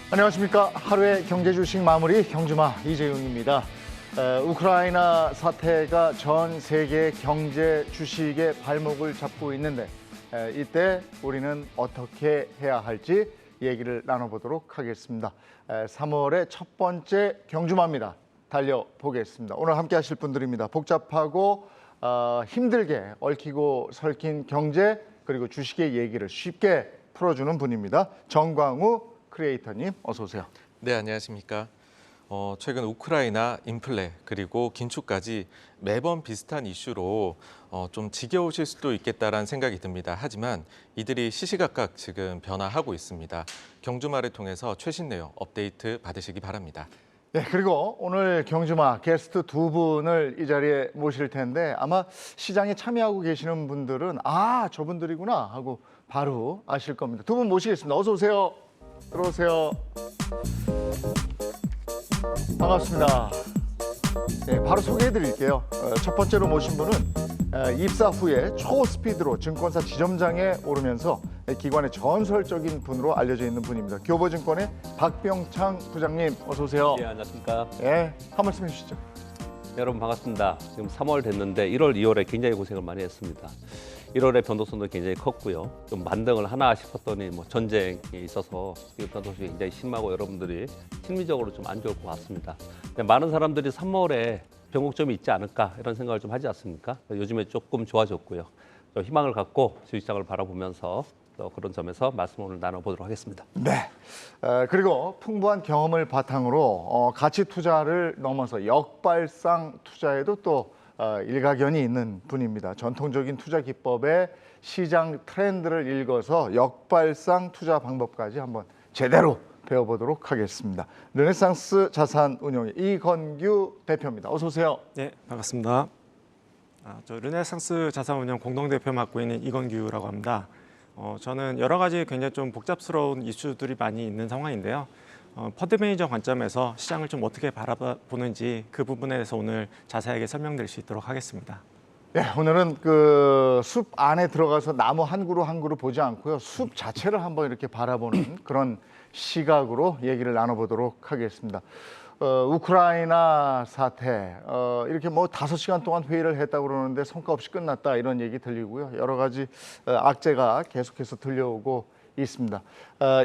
안녕하십니까. 하루의 경제 주식 마무리 경주마 이재용입니다. 우크라이나 사태가 전 세계 경제 주식의 발목을 잡고 있는데 이때 우리는 어떻게 해야 할지 얘기를 나눠보도록 하겠습니다. 3월의 첫 번째 경주마입니다. 달려보겠습니다. 오늘 함께 하실 분들입니다. 복잡하고 힘들게 얽히고 설킨 경제 그리고 주식의 얘기를 쉽게 풀어주는 분입니다. 정광우 크리에이터님 어서 오세요. 네, 안녕하십니까. 최근 우크라이나 인플레 그리고 긴축까지 매번 비슷한 이슈로 좀 지겨우실 수도 있겠다라는 생각이 듭니다. 하지만 이들이 시시각각 지금 변화하고 있습니다. 경주마를 통해서 최신 내용 업데이트 받으시기 바랍니다. 네, 그리고 오늘 경주마 게스트 두 분을 이 자리에 모실 텐데 아마 시장에 참여하고 계시는 분들은 저분들이구나 하고 바로 아실 겁니다. 두 분 모시겠습니다. 어서 오세요. 들어오세요. 반갑습니다. 네, 바로 소개해드릴게요. 첫 번째로 모신 분은 입사 후에 초스피드로 증권사 지점장에 오르면서 기관의 전설적인 분으로 알려져 있는 분입니다. 교보증권의 박병창 부장님 어서 오세요. 네, 안녕하십니까. 네, 한 말씀 해주시죠. 여러분 반갑습니다. 지금 3월 됐는데 1월, 2월에 굉장히 고생을 많이 했습니다. 1월에 변동성도 굉장히 컸고요. 좀 만등을 하나 싶었더니 전쟁이 있어서 변동성이 굉장히 심하고 여러분들이 심리적으로 좀 안 좋을 것 같습니다. 많은 사람들이 3월에 변곡점이 있지 않을까 이런 생각을 좀 하지 않습니까? 요즘에 조금 좋아졌고요. 좀 희망을 갖고 주식시장을 바라보면서 그런 점에서 말씀 오늘 나눠보도록 하겠습니다. 네. 그리고 풍부한 경험을 바탕으로 가치 투자를 넘어서 역발상 투자에도 또 일가견이 있는 분입니다. 전통적인 투자 기법의 시장 트렌드를 읽어서 역발상 투자 방법까지 한번 제대로 배워보도록 하겠습니다. 르네상스 자산운용의 이건규 대표입니다. 어서 오세요. 네, 반갑습니다. 저 르네상스 자산운용 공동대표 맡고 있는 이건규라고 합니다. 저는 여러 가지 굉장히 좀 복잡스러운 이슈들이 많이 있는 상황인데요. 펀드 매니저 관점에서 시장을 좀 어떻게 바라보는지 그 부분에 대해서 오늘 자세하게 설명드릴 수 있도록 하겠습니다. 네, 오늘은 그 숲 안에 들어가서 나무 한 그루 한 그루 보지 않고요. 숲 자체를 한번 이렇게 바라보는 그런 시각으로 얘기를 나눠보도록 하겠습니다. 우크라이나 사태 이렇게 5시간 동안 회의를 했다고 그러는데 성과 없이 끝났다 이런 얘기 들리고요. 여러 가지 악재가 계속해서 들려오고 있습니다.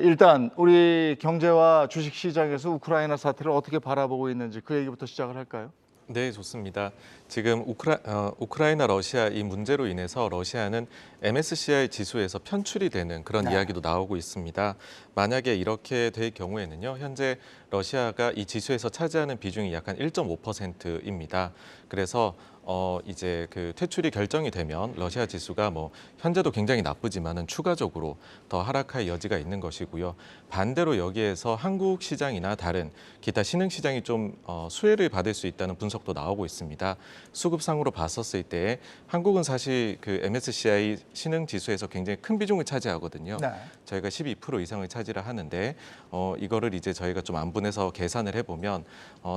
일단 우리 경제와 주식 시장에서 우크라이나 사태를 어떻게 바라보고 있는지 그 얘기부터 시작을 할까요? 네, 좋습니다. 지금 우크라이나 러시아 이 문제로 인해서 러시아는 MSCI 지수에서 편출이 되는 그런 이야기도 나오고 있습니다. 만약에 이렇게 될 경우에는요, 현재 러시아가 이 지수에서 차지하는 비중이 약 한 1.5%입니다. 그래서 이제 그 퇴출이 결정이 되면 러시아 지수가 현재도 굉장히 나쁘지만은 추가적으로 더 하락할 여지가 있는 것이고요. 반대로 여기에서 한국 시장이나 다른 기타 신흥 시장이 좀 수혜를 받을 수 있다는 분석도 나오고 있습니다. 수급상으로 봤었을 때 한국은 사실 그 MSCI 신흥 지수에서 굉장히 큰 비중을 차지하거든요. 네. 저희가 12% 이상을 차지를 하는데 이거를 이제 저희가 좀 안분해서 계산을 해보면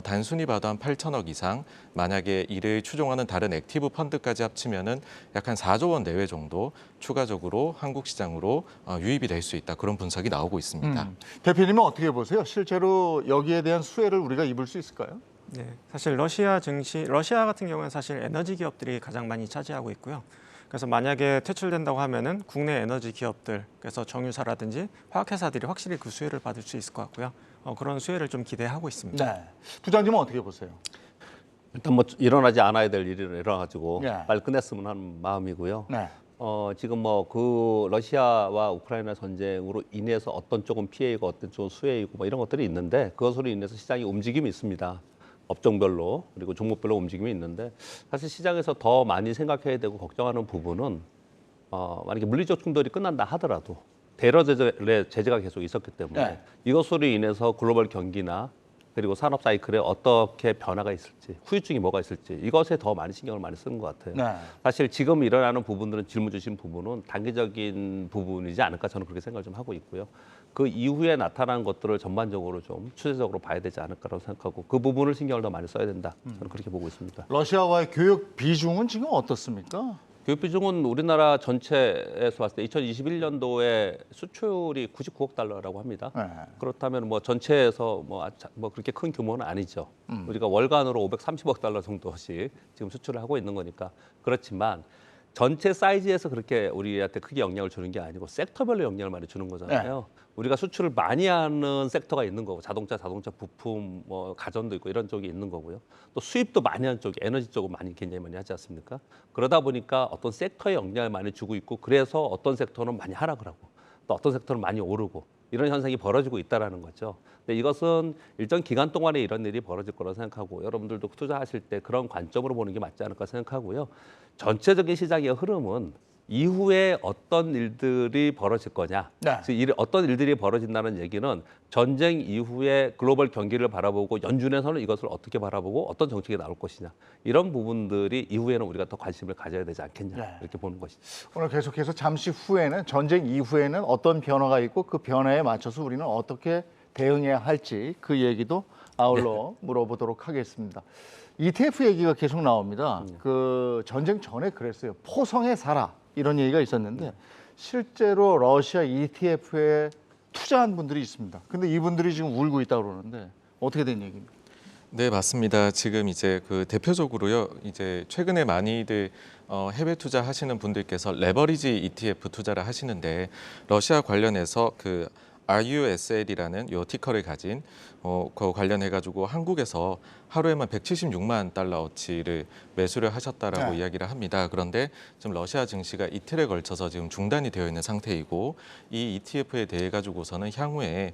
단순히 봐도 한 8천억 이상, 만약에 이를 추종하는 다른 액티브 펀드까지 합치면은 약 한 4조 원 내외 정도 추가적으로 한국 시장으로 유입이 될 수 있다, 그런 분석이 나오고 있습니다. 대표님은 어떻게 보세요? 실제로 여기에 대한 수혜를 우리가 입을 수 있을까요? 네, 사실 러시아 같은 경우는 사실 에너지 기업들이 가장 많이 차지하고 있고요. 그래서 만약에 퇴출된다고 하면은 국내 에너지 기업들, 그래서 정유사라든지 화학회사들이 확실히 그 수혜를 받을 수 있을 것 같고요. 그런 수혜를 좀 기대하고 있습니다. 네. 부장님은 어떻게 보세요? 일단 일어나지 않아야 될 일이 일어나가지고 네. 빨리 끝냈으면 하는 마음이고요. 네. 지금 그 러시아와 우크라이나 전쟁으로 인해서 어떤 쪽은 피해이고 어떤 쪽은 수혜이고 이런 것들이 있는데 그것으로 인해서 시장이 움직임이 있습니다. 업종별로 그리고 종목별로 움직임이 있는데 사실 시장에서 더 많이 생각해야 되고 걱정하는 부분은 만약에 물리적 충돌이 끝난다 하더라도 대러 제재가 계속 있었기 때문에 네. 이것으로 인해서 글로벌 경기나 그리고 산업 사이클에 어떻게 변화가 있을지, 후유증이 뭐가 있을지 이것에 더 많이 신경을 많이 쓰는 것 같아요. 네. 사실 지금 일어나는 부분들은 질문 주신 부분은 단기적인 부분이지 않을까 저는 그렇게 생각을 좀 하고 있고요. 그 이후에 나타난 것들을 전반적으로 좀 추세적으로 봐야 되지 않을까라고 생각하고 그 부분을 신경을 더 많이 써야 된다. 저는 그렇게 보고 있습니다. 러시아와의 교역 비중은 지금 어떻습니까? 교육 비중은 우리나라 전체에서 봤을 때 2021년도에 수출이 99억 달러라고 합니다. 네. 그렇다면 뭐 전체에서 뭐 그렇게 큰 규모는 아니죠. 우리가 월간으로 530억 달러 정도씩 지금 수출을 하고 있는 거니까. 그렇지만 전체 사이즈에서 그렇게 우리한테 크게 영향을 주는 게 아니고 섹터별로 영향을 많이 주는 거잖아요. 우리가 수출을 많이 하는 섹터가 있는 거고 자동차 부품, 뭐 가전도 있고 이런 쪽이 있는 거고요. 또 수입도 많이 하는 쪽이 에너지 쪽은 굉장히 많이 하지 않습니까? 그러다 보니까 어떤 섹터에 영향을 많이 주고 있고 그래서 어떤 섹터는 많이 하락을 하고 또 어떤 섹터는 많이 오르고 이런 현상이 벌어지고 있다라는 거죠. 근데 이것은 일정 기간 동안에 이런 일이 벌어질 거라고 생각하고 여러분들도 투자하실 때 그런 관점으로 보는 게 맞지 않을까 생각하고요. 전체적인 시장의 흐름은 이후에 어떤 일들이 벌어질 거냐. 네. 어떤 일들이 벌어진다는 얘기는 전쟁 이후에 글로벌 경기를 바라보고 연준에서는 이것을 어떻게 바라보고 어떤 정책이 나올 것이냐. 이런 부분들이 이후에는 우리가 더 관심을 가져야 되지 않겠냐. 네. 이렇게 보는 것이죠. 오늘 계속해서 잠시 후에는 전쟁 이후에는 어떤 변화가 있고 그 변화에 맞춰서 우리는 어떻게 대응해야 할지 그 얘기도 아울러 물어보도록 하겠습니다. ETF 얘기가 계속 나옵니다. 그 전쟁 전에 그랬어요. 포성에 살아 이런 얘기가 있었는데 실제로 러시아 ETF에 투자한 분들이 있습니다. 근데 이분들이 지금 울고 있다고 그러는데 어떻게 된 얘기입니까? 네, 맞습니다. 지금 이제 그 대표적으로요, 이제 최근에 많이들 해외 투자하시는 분들께서 레버리지 ETF 투자를 하시는데 러시아 관련해서 그 RUSL이라는 요 티커를 가진 그 관련해 가지고 한국에서 하루에만 176만 달러어치를 매수를 하셨다라고 네. 이야기를 합니다. 그런데 지금 러시아 증시가 이틀에 걸쳐서 지금 중단이 되어 있는 상태이고 이 ETF에 대해 가지고서는 향후에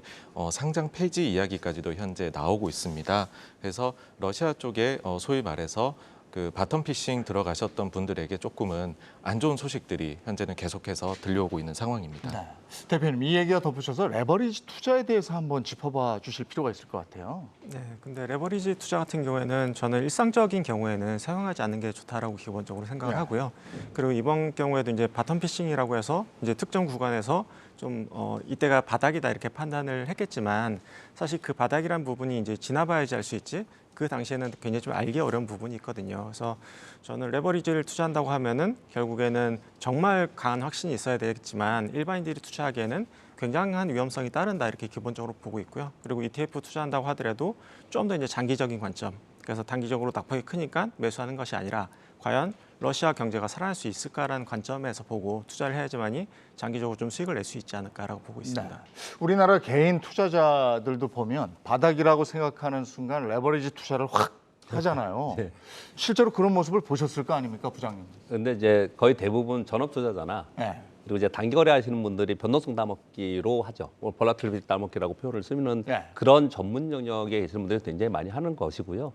상장 폐지 이야기까지도 현재 나오고 있습니다. 그래서 러시아 쪽에 소위 말해서 그 바텀 피싱 들어가셨던 분들에게 조금은 안 좋은 소식들이 현재는 계속해서 들려오고 있는 상황입니다. 네. 대표님 이 얘기와 덧붙여서 레버리지 투자에 대해서 한번 짚어봐 주실 필요가 있을 것 같아요. 네, 근데 레버리지 투자 같은 경우에는 저는 일상적인 경우에는 사용하지 않는 게 좋다라고 기본적으로 생각을 하고요. 그리고 이번 경우에도 이제 바텀 피싱이라고 해서 이제 특정 구간에서 좀 이때가 바닥이다 이렇게 판단을 했겠지만 사실 그 바닥이란 부분이 이제 지나봐야지 알 수 있지. 그 당시에는 굉장히 좀 알기 어려운 부분이 있거든요. 그래서 저는 레버리지를 투자한다고 하면은 결국에는 정말 강한 확신이 있어야 되겠지만 일반인들이 투자하기에는 굉장한 위험성이 따른다 이렇게 기본적으로 보고 있고요. 그리고 ETF 투자한다고 하더라도 좀 더 이제 장기적인 관점. 그래서 단기적으로 낙폭이 크니까 매수하는 것이 아니라 과연 러시아 경제가 살아날 수 있을까라는 관점에서 보고 투자를 해야지만이 장기적으로 좀 수익을 낼 수 있지 않을까라고 보고 있습니다. 네. 우리나라 개인 투자자들도 보면 바닥이라고 생각하는 순간 레버리지 투자를 확 하잖아요. 네. 실제로 그런 모습을 보셨을 거 아닙니까, 부장님? 근데 이제 거의 대부분 전업 투자잖아. 네. 그리고 이제 단기 거래하시는 분들이 변동성 따먹기로 하죠. 볼라틸리티 따먹기라고 표현을 쓰면은 네. 그런 전문 영역에 계시는 분들이 굉장히 많이 하는 것이고요.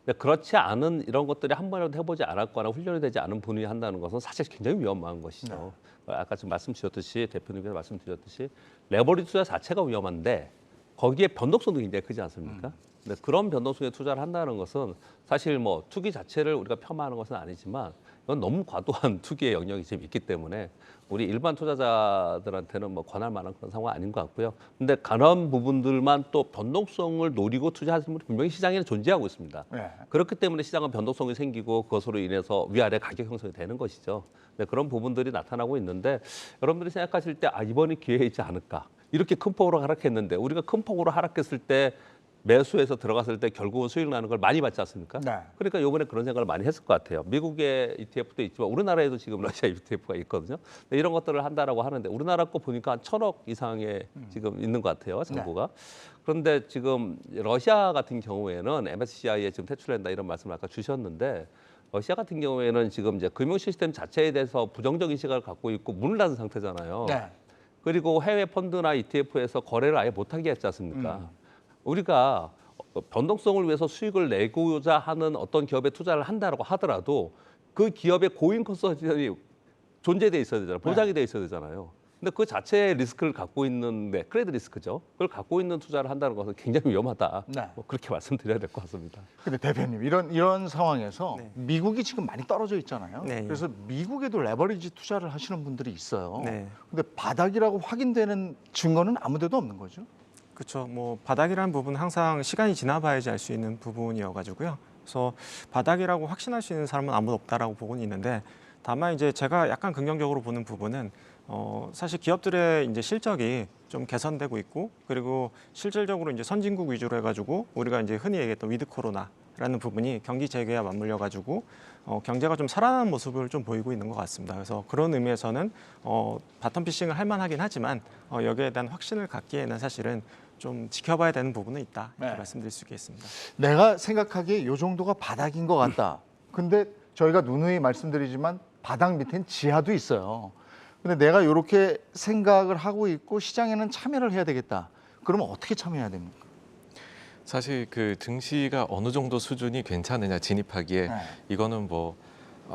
근데 그렇지 않은 이런 것들이 한 번이라도 해보지 않았거나 훈련이 되지 않은 분이 한다는 것은 사실 굉장히 위험한 것이죠. 아까 지금 말씀 주셨듯이 대표님께서 말씀 주셨듯이 레버리지 투자 자체가 위험한데 거기에 변동성도 굉장히 크지 않습니까? 근데 그런 변동성에 투자를 한다는 것은 사실 뭐 투기 자체를 우리가 폄하하는 것은 아니지만 이건 너무 과도한 투기의 영역이 지금 있기 때문에 우리 일반 투자자들한테는 뭐 권할 만한 그런 상황 아닌 것 같고요. 근데 그런 부분들만 또 변동성을 노리고 투자하시는 분이 분명히 시장에는 존재하고 있습니다. 네. 그렇기 때문에 시장은 변동성이 생기고 그것으로 인해서 위아래 가격 형성이 되는 것이죠. 네, 그런 부분들이 나타나고 있는데 여러분들이 생각하실 때 이번이 기회이지 않을까. 이렇게 큰 폭으로 하락했는데 우리가 큰 폭으로 하락했을 때 매수해서 들어갔을 때 결국은 수익 나는 걸 많이 받지 않습니까? 네. 그러니까 이번에 그런 생각을 많이 했을 것 같아요. 미국의 ETF도 있지만 우리나라에도 지금 러시아 ETF가 있거든요. 근데 이런 것들을 한다라고 하는데 우리나라 거 보니까 한 1,000억 이상의 지금 있는 것 같아요. 정보가. 그런데 지금 러시아 같은 경우에는 MSCI에 지금 퇴출한다 이런 말씀을 아까 주셨는데 러시아 같은 경우에는 지금 이제 금융 시스템 자체에 대해서 부정적인 시각을 갖고 있고 문을 닫은 상태잖아요. 네. 그리고 해외 펀드나 ETF에서 거래를 아예 못하게 했지 않습니까? 우리가 변동성을 위해서 수익을 내고자 하는 어떤 기업에 투자를 한다고 하더라도 그 기업의 고인 컨설턴이 존재돼 있어야 되잖아요. 보장이 돼 있어야 되잖아요. 근데 그 자체의 리스크를 갖고 있는데 크레딧 리스크죠. 그걸 갖고 있는 투자를 한다는 것은 굉장히 위험하다. 네. 뭐 그렇게 말씀드려야 될 것 같습니다. 근데 대표님 이런 상황에서 네. 미국이 지금 많이 떨어져 있잖아요. 네. 그래서 미국에도 레버리지 투자를 하시는 분들이 있어요. 네. 근데 바닥이라고 확인되는 증거는 아무데도 없는 거죠. 그렇죠. 뭐 바닥이라는 부분은 항상 시간이 지나봐야지 알 수 있는 부분이어가지고요. 그래서 바닥이라고 확신할 수 있는 사람은 아무도 없다라고 보고는 있는데 다만 이제 제가 약간 긍정적으로 보는 부분은 사실 기업들의 이제 실적이 좀 개선되고 있고 그리고 실질적으로 이제 선진국 위주로 해가지고 우리가 이제 흔히 얘기했던 위드 코로나라는 부분이 경기 재개와 맞물려 가지고 경제가 좀 살아나는 모습을 좀 보이고 있는 것 같습니다. 그래서 그런 의미에서는 바텀 피싱을 할 만하긴 하지만 여기에 대한 확신을 갖기에는 사실은 좀 지켜봐야 되는 부분은 있다 이렇게 네. 말씀드릴 수 있겠습니다. 내가 생각하기에 이 정도가 바닥인 것 같다. 근데 저희가 누누이 말씀드리지만 바닥 밑엔 지하도 있어요. 근데 내가 이렇게 생각을 하고 있고 시장에는 참여를 해야 되겠다. 그러면 어떻게 참여해야 됩니까? 사실 그 증시가 어느 정도 수준이 괜찮으냐 진입하기에 네. 이거는 뭐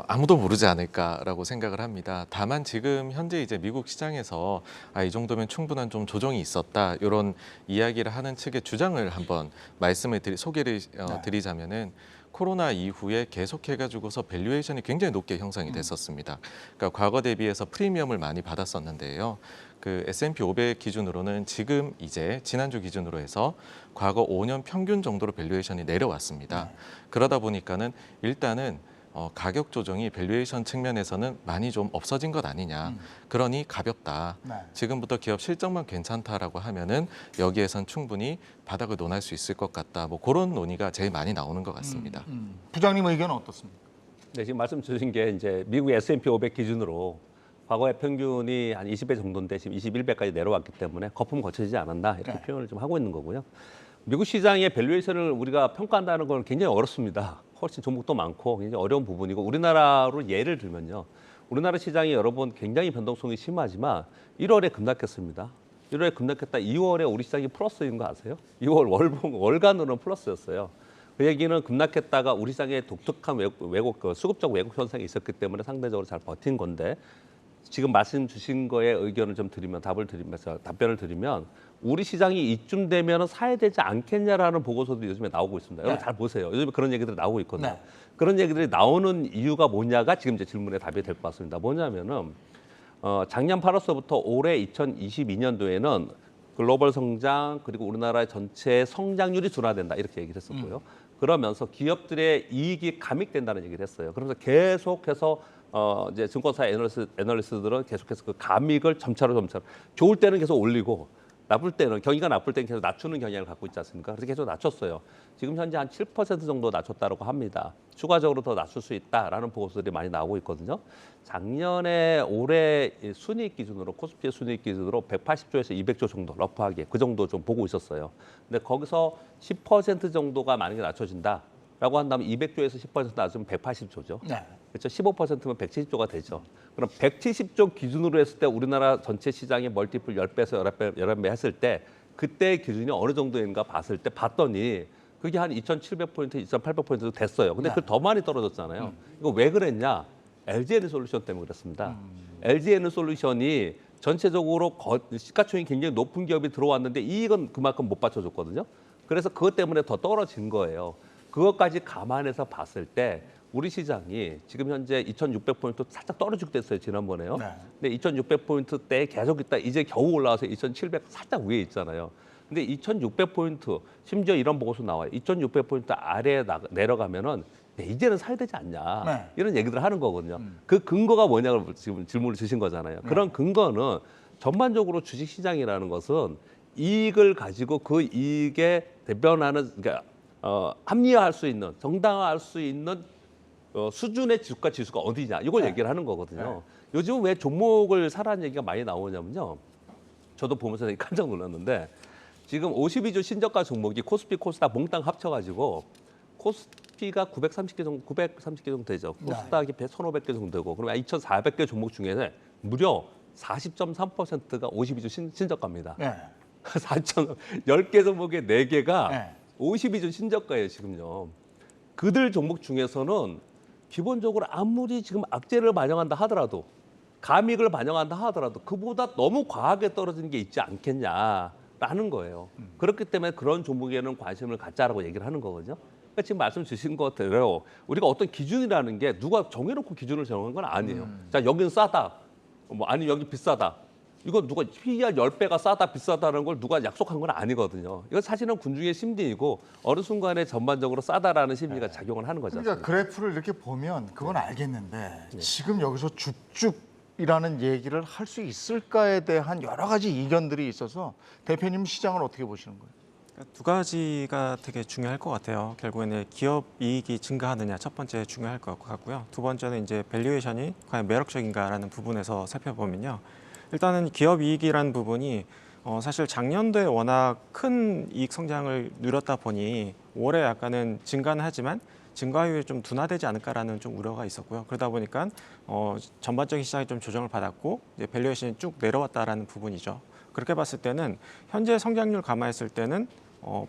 아무도 모르지 않을까라고 생각을 합니다. 다만 지금 현재 이제 미국 시장에서 이 정도면 충분한 좀 조정이 있었다 이런 이야기를 하는 측의 주장을 한번 소개를 드리자면은 코로나 이후에 계속해가지고서 밸류에이션이 굉장히 높게 형성이 됐었습니다. 그러니까 과거 대비해서 프리미엄을 많이 받았었는데요. 그 S&P 500 기준으로는 지금 이제 지난주 기준으로 해서 과거 5년 평균 정도로 밸류에이션이 내려왔습니다. 그러다 보니까는 일단은 가격 조정이 밸류에이션 측면에서는 많이 좀 없어진 것 아니냐. 그러니 가볍다. 네. 지금부터 기업 실적만 괜찮다라고 하면은 여기에선 충분히 바닥을 논할 수 있을 것 같다. 뭐 그런 논의가 제일 많이 나오는 것 같습니다. 부장님 의견은 어떻습니까? 네, 지금 말씀 주신 게 이제 미국 S&P 500 기준으로 과거의 평균이 한 20배 정도인데 지금 21배까지 내려왔기 때문에 거품 거쳐지지 않았나 이렇게 네. 표현을 좀 하고 있는 거고요. 미국 시장의 밸류에이션을 우리가 평가한다는 건 굉장히 어렵습니다. 훨씬 종목도 많고 굉장히 어려운 부분이고 우리나라로 예를 들면요. 우리나라 시장이 여러분 굉장히 변동성이 심하지만 1월에 급락했습니다. 1월에 급락했다 2월에 우리 시장이 플러스인 거 아세요? 2월 월간으로는 플러스였어요. 그 얘기는 급락했다가 우리 시장에 독특한 수급적 왜곡 현상이 있었기 때문에 상대적으로 잘 버틴 건데 지금 말씀 주신 거에 의견을 좀 드리면 답변을 드리면 우리 시장이 이쯤 되면 사야 되지 않겠냐라는 보고서도 요즘에 나오고 있습니다. 여러분 잘 보세요. 요즘에 그런 얘기들이 나오고 있거든요. 네. 그런 얘기들이 나오는 이유가 뭐냐가 지금 이제 질문에 답이 될 것 같습니다. 뭐냐면은 작년 8월서부터 올해 2022년도에는 글로벌 성장 그리고 우리나라의 전체 성장률이 둔화된다 이렇게 얘기를 했었고요. 그러면서 기업들의 이익이 감익된다는 얘기를 했어요. 그러면서 계속해서 이제 증권사 애널리스트들은 계속해서 그 감익을 점차로 좋을 때는 계속 올리고 나쁠 때는 경기가 나쁠 때는 계속 낮추는 경향을 갖고 있지 않습니까? 그래서 계속 낮췄어요. 지금 현재 한 7% 정도 낮췄다고 합니다. 추가적으로 더 낮출 수 있다라는 보고서들이 많이 나오고 있거든요. 작년에 올해 순이익 기준으로 코스피의 순이익 기준으로 180조에서 200조 정도 러프하게 그 정도 좀 보고 있었어요. 근데 거기서 10% 정도가 만약에 낮춰진다라고 한다면 200조에서 10% 낮으면 180조죠. 네. 그렇죠. 15%면 170조가 되죠. 그럼 170조 기준으로 했을 때 우리나라 전체 시장의 멀티플 10배에서 11배 했을 때 그때의 기준이 어느 정도인가 봤더니 그게 한 2,700포인트, 2,800포인트 됐어요. 근데 그걸 더 많이 떨어졌잖아요. 이거 왜 그랬냐? LG에너솔루션 때문에 그렇습니다. LG에너솔루션이 전체적으로 시가총액이 굉장히 높은 기업이 들어왔는데 이익은 그만큼 못 받쳐줬거든요. 그래서 그것 때문에 더 떨어진 거예요. 그것까지 감안해서 봤을 때 우리 시장이 지금 현재 2,600포인트 살짝 떨어지게 됐어요, 지난번에요. 네. 근데 2,600포인트 때 계속 있다 이제 겨우 올라와서 2,700 살짝 위에 있잖아요. 근데 2,600포인트 심지어 이런 보고서 나와요. 2,600포인트 아래에 내려가면은 이제는 사야 되지 않냐. 네. 이런 얘기들을 하는 거거든요. 그 근거가 뭐냐고 지금 질문을 주신 거잖아요. 그런 근거는 전반적으로 주식시장이라는 것은 이익을 가지고 그 이익에 대변하는 그러니까 합리화할 수 있는 정당화할 수 있는 수준의 주가 지수가 어디냐 이걸 얘기를 하는 거거든요. 요즘 왜 종목을 사라는 얘기가 많이 나오냐면요. 저도 보면서 되게 깜짝 놀랐는데 지금 52주 신저가 종목이 코스피, 코스닥 몽땅 합쳐가지고 코스피가 930개 정도 되죠. 코스닥이 1,500개 정도 되고 그러면 2,400개 종목 중에서 무려 40.3%가 52주 신저가입니다. 네. 10개 종목의 4개가 네. 52주 신저가예요, 지금요. 그들 종목 중에서는 기본적으로 아무리 지금 악재를 반영한다 하더라도 감익을 반영한다 하더라도 그보다 너무 과하게 떨어지는 게 있지 않겠냐라는 거예요. 그렇기 때문에 그런 종목에는 관심을 갖자라고 얘기를 하는 거거든요. 그러니까 지금 말씀 주신 것대로 우리가 어떤 기준이라는 게 누가 정해놓고 기준을 정한 건 아니에요. 자, 여기는 싸다. 아니 여기 비싸다. 이거 누가 PER 10배가 싸다 비싸다는 걸 누가 약속한 건 아니거든요. 이건 사실은 군중의 심리이고 어느 순간에 전반적으로 싸다라는 심리가 작용을 하는 거죠. 그러니까 그래프를 이렇게 보면 그건 알겠는데 지금 여기서 줍줍이라는 얘기를 할 수 있을까에 대한 여러 가지 이견들이 있어서 대표님 시장을 어떻게 보시는 거예요? 두 가지가 되게 중요할 것 같아요. 결국에는 기업 이익이 증가하느냐 첫 번째 중요할 것 같고요. 두 번째는 이제 밸류에이션이 과연 매력적인가라는 부분에서 살펴보면요. 일단은 기업 이익이라는 부분이 사실 작년도에 워낙 큰 이익 성장을 누렸다 보니 올해 약간은 증가는 하지만 증가율이 좀 둔화되지 않을까라는 좀 우려가 있었고요. 그러다 보니까 전반적인 시장이 좀 조정을 받았고 이제 밸류에이션이 쭉 내려왔다라는 부분이죠. 그렇게 봤을 때는 현재 성장률 감안했을 때는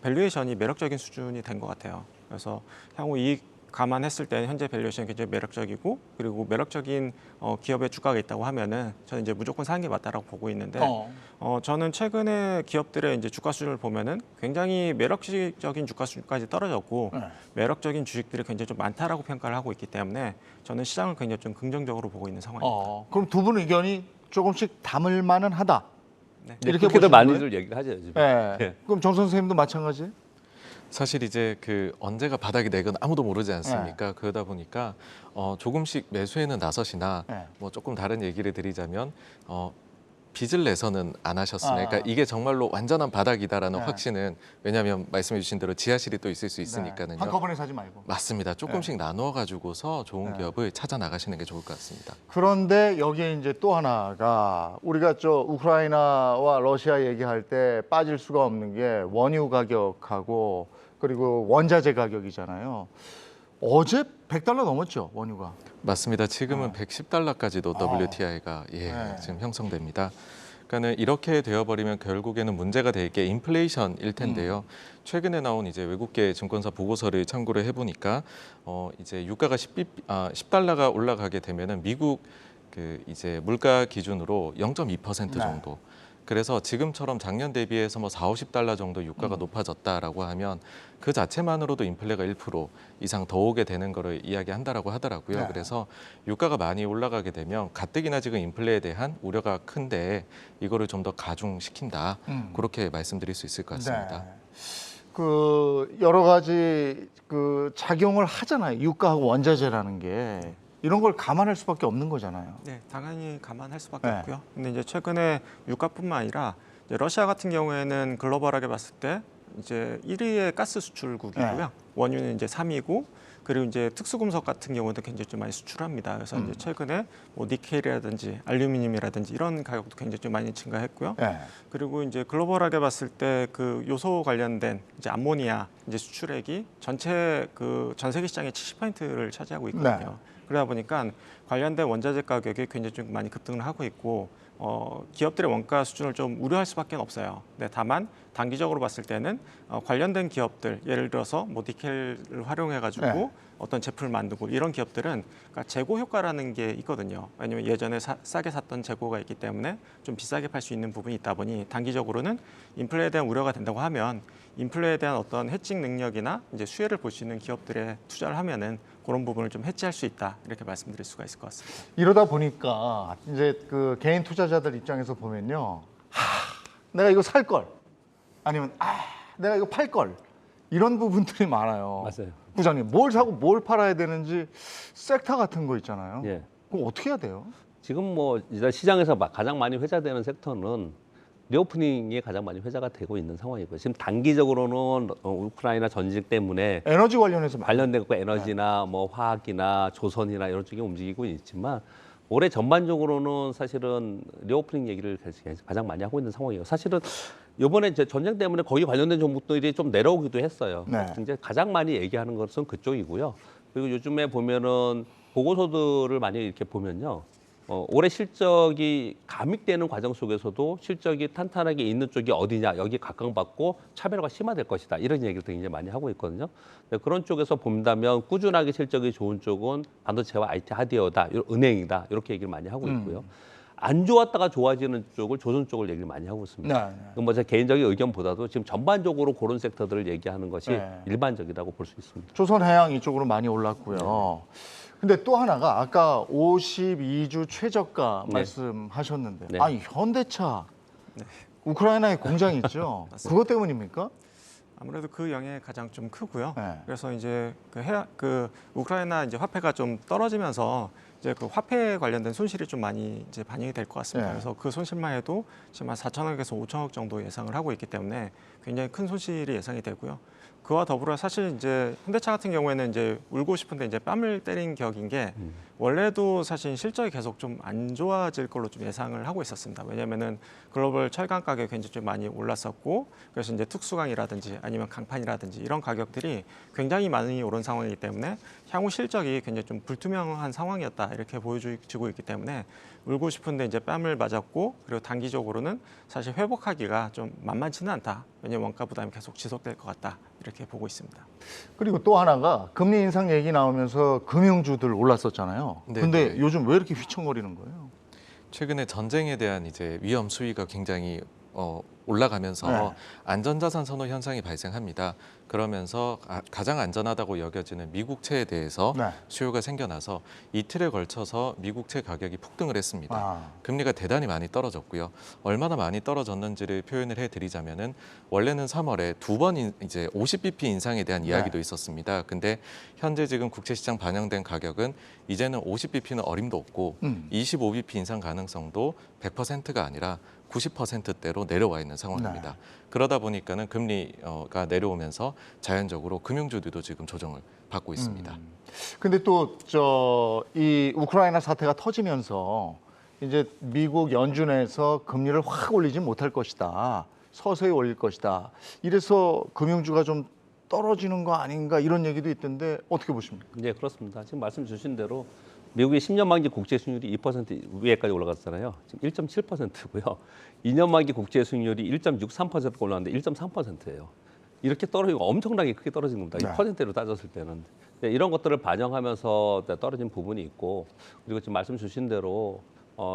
밸류에이션이 매력적인 수준이 된 것 같아요. 그래서 향후 이익 감안했을 때는 현재 밸류에이션이 굉장히 매력적이고 그리고 매력적인 기업의 주가가 있다고 하면은 저는 이제 무조건 사는 게 맞다라고 보고 있는데 저는 최근에 기업들의 이제 주가 수준을 보면은 굉장히 매력적인 주가 수준까지 떨어졌고 매력적인 주식들이 굉장히 좀 많다라고 평가를 하고 있기 때문에 저는 시장을 굉장히 좀 긍정적으로 보고 있는 상황입니다. 그럼 두 분 의견이 조금씩 담을 만은 하다. 네. 이렇게 보시는 많이들 얘기를 하죠. 요즘. 네. 네. 그럼 정 선생님도 마찬가지예요? 사실 이제 그 언제가 바닥이 되건 아무도 모르지 않습니까? 그러다 보니까 조금씩 매수에는 나서시나 네. 뭐 조금 다른 얘기를 드리자면 빚을 내서는 안 하셨으니까 그러니까 이게 정말로 완전한 바닥이다라는 네. 확신은 왜냐하면 말씀해주신 대로 지하실이 또 있을 수 있으니까는요. 한꺼번에 사지 말고. 맞습니다. 조금씩 나누어 가지고서 좋은 기업을 찾아 나가시는 게 좋을 것 같습니다. 그런데 여기에 이제 또 하나가 우리가 우크라이나와 러시아 얘기할 때 빠질 수가 없는 게 원유 가격하고 그리고 원자재 가격이잖아요. 어제 $100 넘었죠, 원유가. 맞습니다. 지금은 110달러까지도 WTI가 지금 형성됩니다. 그러니까는 이렇게 되어버리면 결국에는 문제가 될 게 인플레이션일 텐데요. 최근에 나온 이제 외국계 증권사 보고서를 참고를 해보니까 이제 유가가 10달러가 올라가게 되면은 미국 그 이제 물가 기준으로 0.2% 정도. 그래서 지금처럼 작년 대비해서 뭐 40, 50달러 정도 유가가 높아졌다라고 하면 그 자체만으로도 인플레가 1% 이상 더 오게 되는 거를 이야기한다라고 하더라고요. 그래서 유가가 많이 올라가게 되면 가뜩이나 지금 인플레에 대한 우려가 큰데 이거를 좀 더 가중시킨다. 그렇게 말씀드릴 수 있을 것 같습니다. 네. 그 여러 가지 그 작용을 하잖아요. 유가하고 원자재라는 게. 이런 걸 감안할 수밖에 없는 거잖아요. 네, 당연히 감안할 수밖에 없고요. 근데 이제 최근에 유가뿐만 아니라 이제 러시아 같은 경우에는 글로벌하게 봤을 때 이제 1위의 가스 수출국이고요. 원유는 이제 3위고 그리고 이제 특수금속 같은 경우도 굉장히 좀 많이 수출합니다. 그래서 이제 최근에 뭐 니켈이라든지 알루미늄이라든지 이런 가격도 굉장히 좀 많이 증가했고요. 그리고 이제 글로벌하게 봤을 때 그 요소 관련된 이제 암모니아 이제 수출액이 전체 그 전 세계 시장의 70%를 차지하고 있거든요. 그러다 보니까 관련된 원자재 가격이 굉장히 좀 많이 급등을 하고 있고 기업들의 원가 수준을 좀 우려할 수밖에 없어요. 네, 다만 단기적으로 봤을 때는 관련된 기업들 예를 들어서 뭐 니켈을 활용해가지고 어떤 제품을 만들고 이런 기업들은 그러니까 재고 효과라는 게 있거든요. 왜냐하면 예전에 싸게 샀던 재고가 있기 때문에 좀 비싸게 팔 수 있는 부분이 있다 보니 단기적으로는 인플레에 대한 우려가 된다고 하면 인플레에 대한 어떤 해칭 능력이나 이제 수혜를 볼 수 있는 기업들에 투자를 하면은 그런 부분을 좀 해지할 수 있다 이렇게 말씀드릴 수가 있을 것 같습니다. 이러다 보니까 이제 그 개인 투자자들 입장에서 보면요, 내가 이거 살 걸, 아니면 내가 이거 팔 걸 이런 부분들이 많아요. 맞아요. 부장님, 뭘 사고 뭘 팔아야 되는지 섹터 같은 거 있잖아요. 예. 그럼 어떻게 해야 돼요? 지금 뭐 이제 시장에서 가장 많이 회자되는 섹터는 리오프닝이 가장 많이 회자가 되고 있는 상황이고요. 지금 단기적으로는 우크라이나 전쟁 때문에 에너지 관련해서 관련된 거 에너지나 뭐 화학이나 조선이나 이런 쪽이 움직이고 있지만 올해 전반적으로는 사실은 리오프닝 얘기를 가장 많이 하고 있는 상황이에요. 사실은 이번에 이제 전쟁 때문에 거기 관련된 종목들이 좀 내려오기도 했어요. 이제 가장 많이 얘기하는 것은 그쪽이고요. 그리고 요즘에 보면은 보고서들을 많이 이렇게 보면요. 올해 실적이 감익되는 과정 속에서도 실적이 탄탄하게 있는 쪽이 어디냐, 여기 각광받고 차별화가 심화될 것이다. 이런 얘기를 굉장히 많이 하고 있거든요. 그런 쪽에서 본다면 꾸준하게 실적이 좋은 쪽은 반도체와 IT 하드웨어다, 은행이다, 이렇게 얘기를 많이 하고 있고요. 안 좋았다가 좋아지는 쪽을 조선 쪽을 얘기를 많이 하고 있습니다. 네. 그건 뭐 제 개인적인 의견보다도 지금 전반적으로 그런 섹터들을 얘기하는 것이 네. 일반적이라고 볼 수 있습니다. 조선해양 이쪽으로 많이 올랐고요. 근데 또 하나가 아까 52주 최저가 네. 말씀하셨는데 네. 아니 현대차 우크라이나에 공장이 있죠. 그것 때문입니까? 아무래도 그 영향이 가장 좀 크고요. 네. 그래서 이제 그 우크라이나 이제 화폐가 좀 떨어지면서 이제 그 화폐 관련된 손실이 좀 많이 이제 반영이 될 것 같습니다. 네. 그래서 그 손실만 해도 지금 한 4천억에서 5천억 정도 예상을 하고 있기 때문에 굉장히 큰 손실이 예상이 되고요. 그와 더불어 사실 이제 현대차 같은 경우에는 이제 울고 싶은데 이제 뺨을 때린 격인 게 원래도 사실 실적이 계속 좀 안 좋아질 걸로 좀 예상을 하고 있었습니다. 왜냐하면은 글로벌 철강 가격이 굉장히 좀 많이 올랐었고 그래서 이제 특수강이라든지 아니면 강판이라든지 이런 가격들이 굉장히 많이 오른 상황이기 때문에 향후 실적이 굉장히 좀 불투명한 상황이었다 이렇게 보여지고 있기 때문에 울고 싶은데 이제 뺨을 맞았고 그리고 단기적으로는 사실 회복하기가 좀 만만치는 않다. 왜냐하면 원가 부담이 계속 지속될 것 같다 이렇게 보고 있습니다. 그리고 또 하나가 금리 인상 얘기 나오면서 금융주들 올랐었잖아요. 네, 근데 네. 요즘 왜 이렇게 휘청거리는 거예요? 최근에 전쟁에 대한 이제 위험 수위가 굉장히 올라가면서 네. 안전자산 선호 현상이 발생합니다. 그러면서 가장 안전하다고 여겨지는 미국채에 대해서 네. 수요가 생겨나서 이틀에 걸쳐서 미국채 가격이 폭등을 했습니다. 아. 금리가 대단히 많이 떨어졌고요. 얼마나 많이 떨어졌는지를 표현을 해드리자면은 원래는 3월에 두 번 이제 50bp 인상에 대한 이야기도 있었습니다. 근데 현재 지금 국채시장 반영된 가격은 이제는 50bp는 어림도 없고 25bp 인상 가능성도 100%가 아니라 90%대로 내려와 있는 상황입니다. 그러다 보니까는 금리가 내려오면서 자연적으로 금융주들도 지금 조정을 받고 있습니다. 근데 또 이 우크라이나 사태가 터지면서 이제 미국 연준에서 금리를 확 올리지 못할 것이다. 서서히 올릴 것이다. 이래서 금융주가 좀 떨어지는 거 아닌가 이런 얘기도 있던데 어떻게 보십니까? 네, 그렇습니다. 지금 말씀 주신 대로 미국의 10년 만기 국채 수익률이 2% 위에까지 올라갔잖아요. 지금 1.7%고요. 2년 만기 국채 수익률이 1.63%가 올랐는데 1.3%예요. 이렇게 떨어지고 엄청나게 크게 떨어진 겁니다. 이 네. 퍼센트로 따졌을 때는. 네, 이런 것들을 반영하면서 떨어진 부분이 있고 그리고 지금 말씀 주신 대로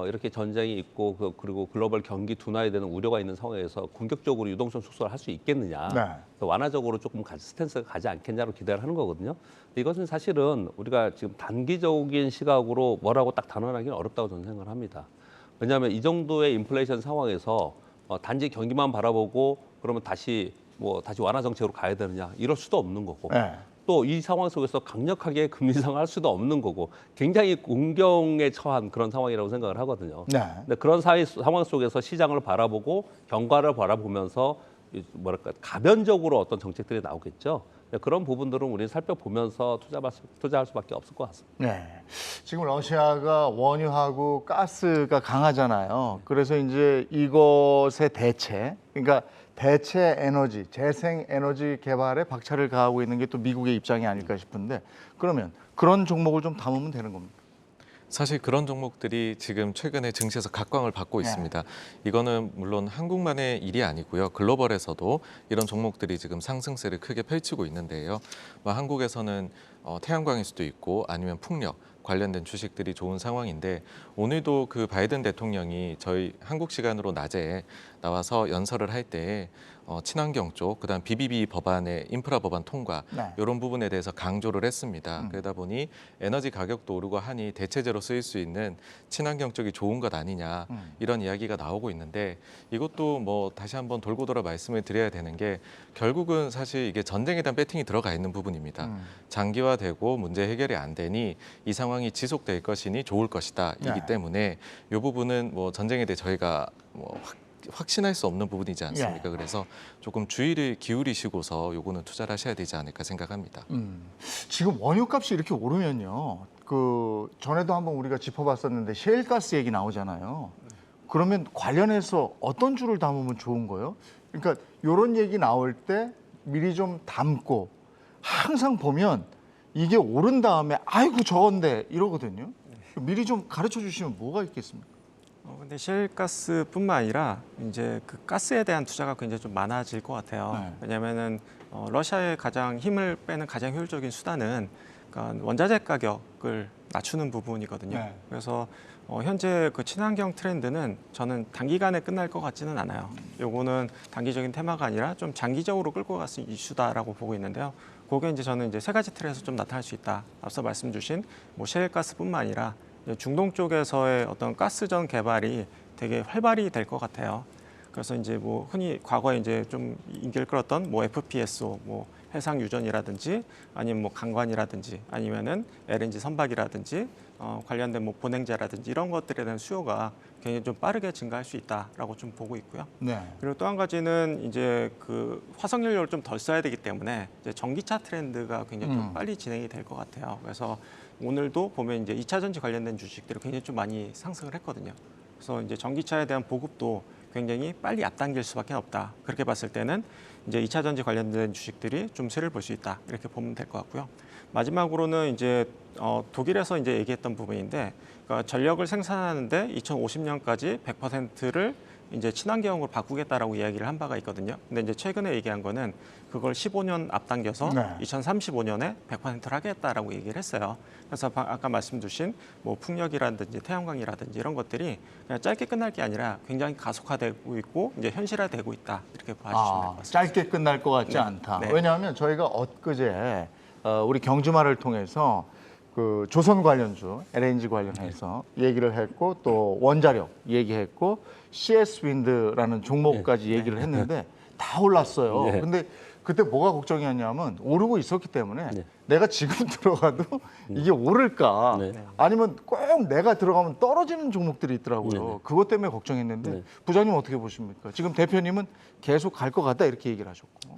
이렇게 전쟁이 있고 그리고 글로벌 경기 둔화에 대한 우려가 있는 상황에서 공격적으로 유동성 축소를 할 수 있겠느냐. 네. 완화적으로 조금 스탠스가 가지 않겠냐로 기대를 하는 거거든요. 근데 이것은 사실은 우리가 지금 단기적인 시각으로 뭐라고 딱 단언하기는 어렵다고 저는 생각을 합니다. 왜냐하면 이 정도의 인플레이션 상황에서 단지 경기만 바라보고 그러면 다시 완화 정책으로 가야 되느냐 이럴 수도 없는 거고. 네. 또 이 상황 속에서 강력하게 금리 인상을 할 수도 없는 거고 굉장히 공경에 처한 그런 상황이라고 생각을 하거든요. 네. 근데 그런 상황 속에서 시장을 바라보고 경과를 바라보면서 가변적으로 어떤 정책들이 나오겠죠. 그런 부분들은 우리는 살펴보면서 투자할 수밖에 없을 것 같습니다. 네. 지금 러시아가 원유하고 가스가 강하잖아요. 그래서 이제 이것의 대체, 그러니까 대체 에너지, 재생 에너지 개발에 박차를 가하고 있는 게 또 미국의 입장이 아닐까 싶은데 그러면 그런 종목을 좀 담으면 되는 겁니까? 사실 그런 종목들이 지금 최근에 증시에서 각광을 받고 네. 있습니다. 이거는 물론 한국만의 일이 아니고요. 글로벌에서도 이런 종목들이 지금 상승세를 크게 펼치고 있는데요. 한국에서는 태양광일 수도 있고 아니면 풍력 관련된 주식들이 좋은 상황인데 오늘도 그 바이든 대통령이 저희 한국 시간으로 낮에 나와서 연설을 할 때 친환경 쪽, 그다음 BBB 법안의 인프라 법안 통과 네. 이런 부분에 대해서 강조를 했습니다. 그러다 보니 에너지 가격도 오르고 하니 대체제로 쓰일 수 있는 친환경 쪽이 좋은 것 아니냐 이런 이야기가 나오고 있는데 이것도 다시 한번 돌고 돌아 말씀을 드려야 되는 게 결국은 사실 이게 전쟁에 대한 배팅이 들어가 있는 부분입니다. 장기화되고 문제 해결이 안 되니 이 상황이 지속될 것이니 좋을 것이다 이기 네. 때문에 이 부분은 전쟁에 대해 저희가 확신할 수 없는 부분이지 않습니까? 그래서 조금 주의를 기울이시고서 요거는 투자를 하셔야 되지 않을까 생각합니다. 지금 원유값이 이렇게 오르면요. 그 전에도 한번 우리가 짚어봤었는데 셰일가스 얘기 나오잖아요. 그러면 관련해서 어떤 주를 담으면 좋은 거예요? 그러니까 이런 얘기 나올 때 미리 좀 담고 항상 보면 이게 오른 다음에 아이고 저건데 이러거든요. 미리 좀 가르쳐 주시면 뭐가 있겠습니까? 근데 셰일가스뿐만 아니라 이제 그 가스에 대한 투자가 굉장히 좀 많아질 것 같아요. 네. 왜냐하면은 러시아의 가장 힘을 빼는 가장 효율적인 수단은 그러니까 원자재 가격을 낮추는 부분이거든요. 네. 그래서 현재 그 친환경 트렌드는 저는 단기간에 끝날 것 같지는 않아요. 요거는 단기적인 테마가 아니라 좀 장기적으로 끌고 갈 수 있는 이슈다라고 보고 있는데요. 그게 이제 저는 이제 세 가지 틀에서 좀 나타날 수 있다. 앞서 말씀 주신 뭐 셰일가스뿐만 아니라 중동 쪽에서의 어떤 가스전 개발이 되게 활발히 될 것 같아요. 그래서 이제 뭐 흔히 과거에 이제 좀 인기를 끌었던 뭐 FPSO, 뭐 해상 유전이라든지 아니면 뭐 강관이라든지 아니면은 LNG 선박이라든지 관련된 뭐 보냉제라든지 이런 것들에 대한 수요가 굉장히 좀 빠르게 증가할 수 있다라고 좀 보고 있고요. 네. 그리고 또 한 가지는 이제 그 화석 연료를 좀 덜 써야 되기 때문에 이제 전기차 트렌드가 굉장히 좀 빨리 진행이 될 것 같아요. 그래서 오늘도 보면 이제 2차 전지 관련된 주식들이 굉장히 좀 많이 상승을 했거든요. 그래서 이제 전기차에 대한 보급도 굉장히 빨리 앞당길 수밖에 없다. 그렇게 봤을 때는 이제 2차 전지 관련된 주식들이 좀 세를 볼 수 있다. 이렇게 보면 될 것 같고요. 마지막으로는 이제 독일에서 이제 얘기했던 부분인데, 그러니까 전력을 생산하는데 2050년까지 100%를 이제 친환경으로 바꾸겠다라고 이야기를 한 바가 있거든요. 근데 이제 최근에 얘기한 거는 그걸 15년 앞당겨서 네. 2035년에 100%를 하겠다라고 얘기를 했어요. 그래서 아까 말씀 주신 뭐 풍력이라든지 태양광이라든지 이런 것들이 그냥 짧게 끝날 게 아니라 굉장히 가속화되고 있고 이제 현실화되고 있다. 이렇게 봐주시면 될 것 같습니다. 짧게 끝날 것 같지 않다. 네. 왜냐하면 저희가 엊그제 우리 경주마를 통해서 그 조선 관련주, LNG 관련해서 얘기를 했고 또 원자력 얘기했고 CS 윈드라는 종목까지 얘기를 했는데 다 올랐어요. 네. 근데 그때 뭐가 걱정이었냐면 오르고 있었기 때문에 네. 내가 지금 들어가도 이게 오를까 네. 아니면 꼭 내가 들어가면 떨어지는 종목들이 있더라고요. 네. 그것 때문에 걱정했는데 네. 부장님 어떻게 보십니까? 지금 대표님은 계속 갈 것 같다 이렇게 얘기를 하셨고.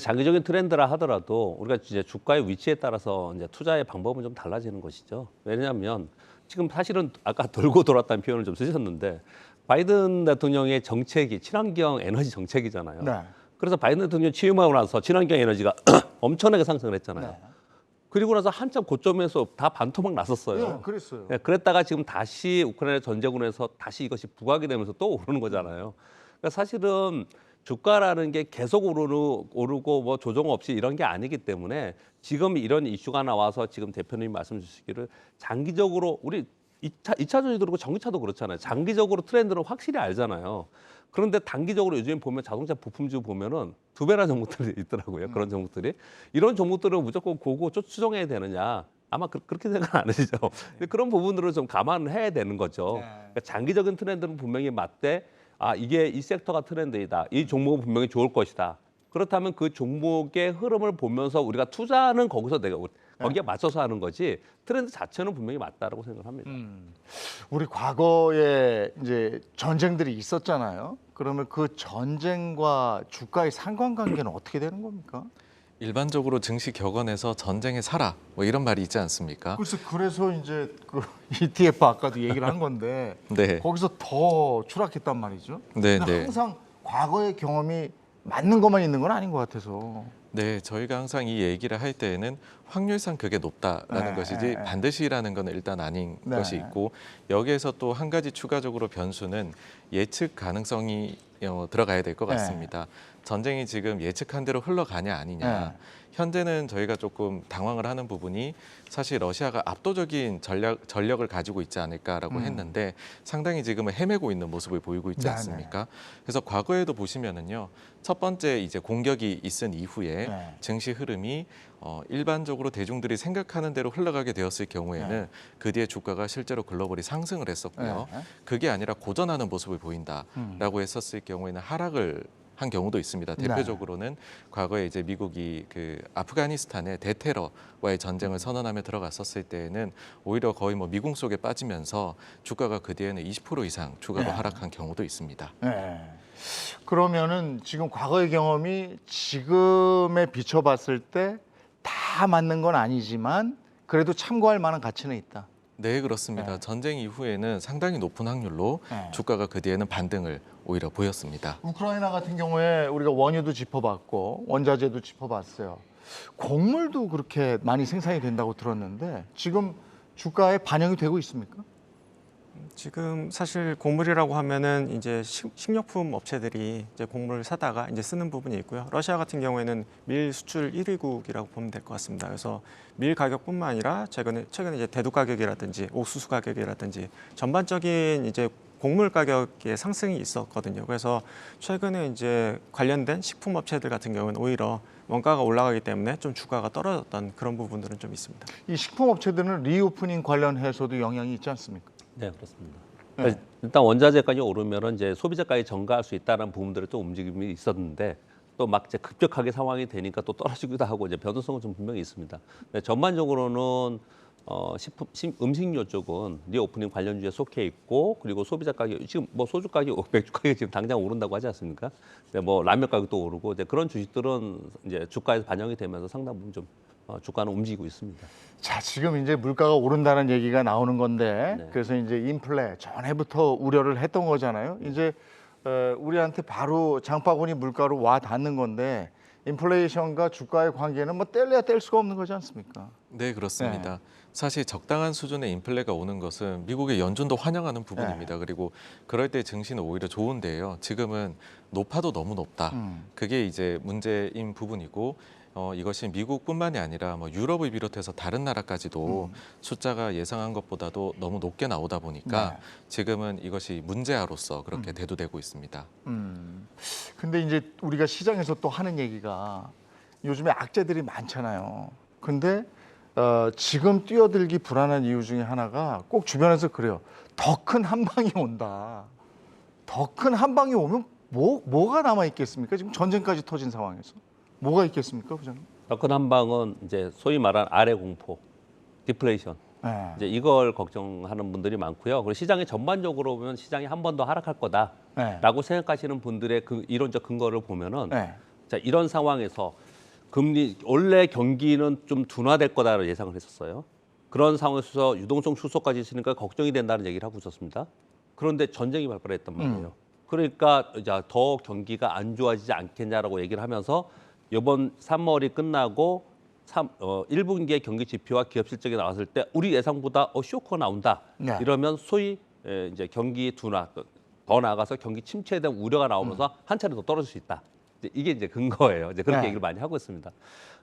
장기적인 트렌드라 하더라도 우리가 이제 주가의 위치에 따라서 이제 투자의 방법은 좀 달라지는 것이죠. 왜냐하면 지금 사실은 아까 돌고 돌았다는 표현을 좀 쓰셨는데 바이든 대통령의 정책이 친환경 에너지 정책이잖아요. 네. 그래서 바이든 대통령 취임하고 나서 친환경 에너지가 엄청나게 상승을 했잖아요. 네. 그리고 나서 한참 고점에서 다 반토막 났었어요. 예, 그랬어요. 네, 그랬다가 지금 다시 우크라이나 전쟁으로 해서 다시 이것이 부각이 되면서 또 오르는 거잖아요. 그러니까 사실은 주가라는 게 계속 오르고 뭐 조정 없이 이런 게 아니기 때문에 지금 이런 이슈가 나와서 지금 대표님이 말씀 주시기를 장기적으로 우리 2차 전지도 그렇고 전기차도 그렇잖아요. 장기적으로 트렌드를 확실히 알잖아요. 그런데 단기적으로 요즘 보면 자동차 부품주 보면은 2배나 종목들이 있더라고요. 그런 종목들이. 이런 종목들을 무조건 고고 추정해야 되느냐. 아마 그렇게 생각 안 하시죠. 근데 그런 부분들을 좀 감안을 해야 되는 거죠. 그러니까 장기적인 트렌드는 분명히 맞되 이게 이 섹터가 트렌드이다. 이 종목은 분명히 좋을 것이다. 그렇다면 그 종목의 흐름을 보면서 우리가 투자는 거기서 거기에 맞춰서 하는 거지 트렌드 자체는 분명히 맞다라고 생각합니다. 우리 과거에 이제 전쟁들이 있었잖아요. 그러면 그 전쟁과 주가의 상관관계는 어떻게 되는 겁니까? 일반적으로 증시 격언에서 전쟁에 살아 뭐 이런 말이 있지 않습니까? 그래서 이제 그 ETF 아까도 얘기를 한 건데 네. 거기서 더 추락했단 말이죠. 네, 근데 네. 항상 과거의 경험이 맞는 것만 있는 건 아닌 것 같아서. 네, 저희가 항상 이 얘기를 할 때에는 확률상 그게 높다라는 네, 것이지 네. 반드시라는 건 일단 아닌 네. 것이 있고 여기에서 또 한 가지 추가적으로 변수는 예측 가능성이 들어가야 될 것 네. 같습니다. 전쟁이 지금 예측한 대로 흘러가냐 아니냐. 네. 현재는 저희가 조금 당황을 하는 부분이 사실 러시아가 압도적인 전력을 가지고 있지 않을까라고 했는데 상당히 지금은 헤매고 있는 모습을 보이고 있지 네네. 않습니까? 그래서 과거에도 보시면은요. 첫 번째 이제 공격이 있은 이후에 네. 증시 흐름이 일반적으로 대중들이 생각하는 대로 흘러가게 되었을 경우에는 네. 그 뒤에 주가가 실제로 글로벌이 상승을 했었고요. 네. 그게 아니라 고전하는 모습을 보인다라고 했었을 경우에는 하락을 한 경우도 있습니다. 네. 대표적으로는 과거에 이제 미국이 그 아프가니스탄의 대테러와의 전쟁을 선언하며 들어갔었을 때에는 오히려 거의 뭐 미궁 속에 빠지면서 주가가 그 뒤에는 20% 이상 주가가 네. 하락한 경우도 있습니다. 네. 그러면은 지금 과거의 경험이 지금에 비춰봤을 때 다 맞는 건 아니지만 그래도 참고할 만한 가치는 있다. 네, 그렇습니다. 네. 전쟁 이후에는 상당히 높은 확률로 네. 주가가 그 뒤에는 반등을 오히려 보였습니다. 우크라이나 같은 경우에 우리가 원유도 짚어봤고 원자재도 짚어봤어요. 곡물도 그렇게 많이 생산이 된다고 들었는데 지금 주가에 반영이 되고 있습니까? 지금 사실 곡물이라고 하면은 이제 식료품 업체들이 이제 곡물을 사다가 이제 쓰는 부분이 있고요. 러시아 같은 경우에는 밀 수출 1위국이라고 보면 될 것 같습니다. 그래서 밀 가격뿐만 아니라 최근에 이제 대두 가격이라든지 옥수수 가격이라든지 전반적인 이제 곡물 가격의 상승이 있었거든요. 그래서 최근에 이제 관련된 식품 업체들 같은 경우는 오히려 원가가 올라가기 때문에 좀 주가가 떨어졌던 그런 부분들은 좀 있습니다. 이 식품 업체들은 리오프닝 관련해서도 영향이 있지 않습니까? 네, 그렇습니다. 네. 그러니까 일단 원자재 가격이 오르면은 이제 소비자까지 전가할 수 있다는 부분들의 또 움직임이 있었는데 또 막 이제 급격하게 상황이 되니까 또 떨어지기도 하고 이제 변동성은 좀 분명히 있습니다. 근데 전반적으로는 음식료 쪽은 리오프닝 관련주에 속해 있고 그리고 소비자 가격 지금 뭐 소주 가격, 맥주 가격 지금 당장 오른다고 하지 않습니까? 근데 뭐 라면 가격도 오르고 이제 그런 주식들은 이제 주가에서 반영이 되면서 상당 부분 좀 주가는 움직이고 있습니다. 자, 지금 이제 물가가 오른다는 얘기가 나오는 건데 네. 그래서 이제 인플레 전에부터 우려를 했던 거잖아요. 이제 우리한테 바로 장바구니 물가로 와 닿는 건데 인플레이션과 주가의 관계는 뭐 뗄래야 뗄 수가 없는 거지 않습니까? 네, 그렇습니다. 사실 적당한 수준의 인플레가 오는 것은 미국의 연준도 환영하는 부분입니다. 그리고 그럴 때 증시는 오히려 좋은데요. 지금은 높아도 너무 높다. 그게 이제 문제인 부분이고 이것이 미국뿐만이 아니라 뭐 유럽을 비롯해서 다른 나라까지도 숫자가 예상한 것보다도 너무 높게 나오다 보니까 네. 지금은 이것이 문제아로서 그렇게 대두되고 있습니다. 근데 이제 우리가 시장에서 또 하는 얘기가 요즘에 악재들이 많잖아요. 근데 지금 뛰어들기 불안한 이유 중에 하나가 꼭 주변에서 그래요. 더 큰 한방이 온다. 더 큰 한방이 오면 뭐가 남아 있겠습니까? 지금 전쟁까지 터진 상황에서 뭐가 있겠습니까, 부장님? 더 큰 한방은 이제 소위 말한 아래 공포, 디플레이션. 네. 이제 이걸 걱정하는 분들이 많고요. 그리고 시장이 전반적으로 보면 시장이 한 번 더 하락할 거다라고 네. 생각하시는 분들의 그 이론적 근거를 보면은 네. 자, 이런 상황에서 금리 원래 경기는 좀 둔화될 거다라고 예상을 했었어요. 그런 상황에서 유동성 축소까지 있으니까 걱정이 된다는 얘기를 하고 있었습니다. 그런데 전쟁이 발발했단 말이에요. 그러니까 이제 더 경기가 안 좋아지지 않겠냐라고 얘기를 하면서 이번 3월이 끝나고 1분기의 경기 지표와 기업 실적이 나왔을 때 우리 예상보다 쇼크가 나온다. 네. 이러면 소위 이제 경기 둔화 더 나아가서 경기 침체에 대한 우려가 나오면서 한 차례 더 떨어질 수 있다. 이게 이제 근거예요. 이제 그렇게 네. 얘기를 많이 하고 있습니다.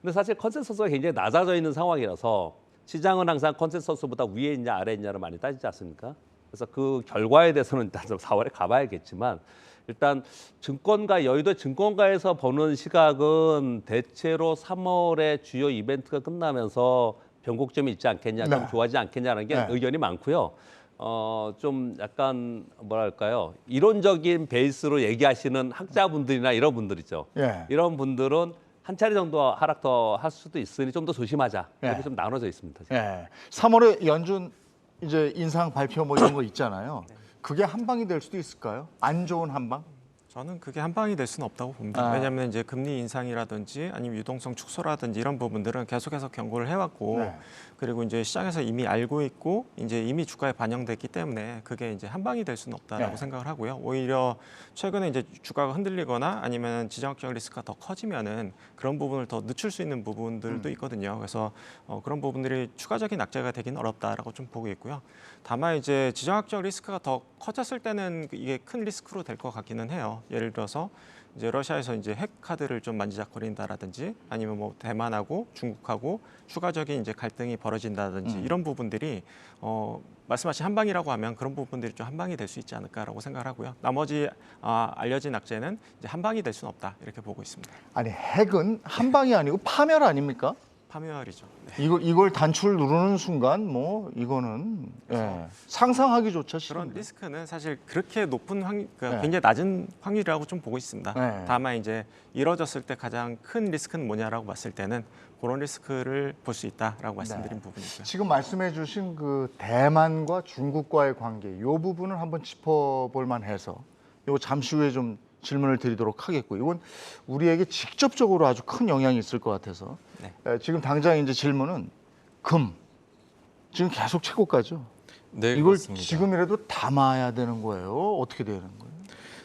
근데 사실 컨센서스가 굉장히 낮아져 있는 상황이라서 시장은 항상 컨센서스보다 위에 있냐 아래에 있냐를 많이 따지지 않습니까? 그래서 그 결과에 대해서는 일단 좀 4월에 가봐야겠지만 일단 증권가 여의도 증권가에서 보는 시각은 대체로 3월에 주요 이벤트가 끝나면서 변곡점이 있지 않겠냐, 좀 네. 좋아지지 않겠냐는 게 네. 의견이 많고요. 좀 약간 뭐랄까요 이론적인 베이스로 얘기하시는 학자분들이나 이런 분들 있죠. 예. 이런 분들은 한 차례 정도 하락 더 할 수도 있으니 좀 더 조심하자. 이렇게 네. 좀 나눠져 있습니다. 지금. 예. 3월에 연준 이제 인상 발표 뭐 이런 거 있잖아요. 그게 한 방이 될 수도 있을까요? 안 좋은 한 방? 저는 그게 한 방이 될 수는 없다고 봅니다. 아. 왜냐하면 이제 금리 인상이라든지 아니면 유동성 축소라든지 이런 부분들은 계속해서 경고를 해왔고 네. 그리고 이제 시장에서 이미 알고 있고 이제 이미 주가에 반영됐기 때문에 그게 이제 한 방이 될 수는 없다라고 네. 생각을 하고요. 오히려 최근에 이제 주가가 흔들리거나 아니면 지정학적 리스크가 더 커지면은 그런 부분을 더 늦출 수 있는 부분들도 있거든요. 그래서 그런 부분들이 추가적인 악재가 되긴 어렵다라고 좀 보고 있고요. 다만 이제 지정학적 리스크가 더 커졌을 때는 이게 큰 리스크로 될 것 같기는 해요. 예를 들어서 이제 러시아에서 이제 핵 카드를 좀 만지작거린다라든지 아니면 뭐 대만하고 중국하고 추가적인 이제 갈등이 벌어진다든지 이런 부분들이 말씀하신 한 방이라고 하면 그런 부분들이 좀 한 방이 될 수 있지 않을까라고 생각을 하고요. 나머지 알려진 악재는 이제 한 방이 될 수는 없다 이렇게 보고 있습니다. 아니, 핵은 한 방이 아니고 파멸 아닙니까? 파멸이죠. 네. 이걸 단추를 누르는 순간 뭐 이거는 상상하기조차 그런 싫은데. 리스크는 사실 그렇게 높은 네. 굉장히 낮은 확률이라고 좀 보고 있습니다. 네. 다만 이제 이뤄졌을 때 가장 큰 리스크는 뭐냐라고 봤을 때는 그런 리스크를 볼 수 있다라고 말씀드린 부분이고요. 지금 말씀해주신 그 대만과 중국과의 관계, 이 부분을 한번 짚어볼 만해서 이거 잠시 후에 좀 질문을 드리도록 하겠고, 이건 우리에게 직접적으로 아주 큰 영향이 있을 것 같아서 지금 당장 이제 질문은 금 지금 계속 최고가죠. 네, 이걸 그렇습니다. 지금이라도 담아야 되는 거예요. 어떻게 되는 거예요?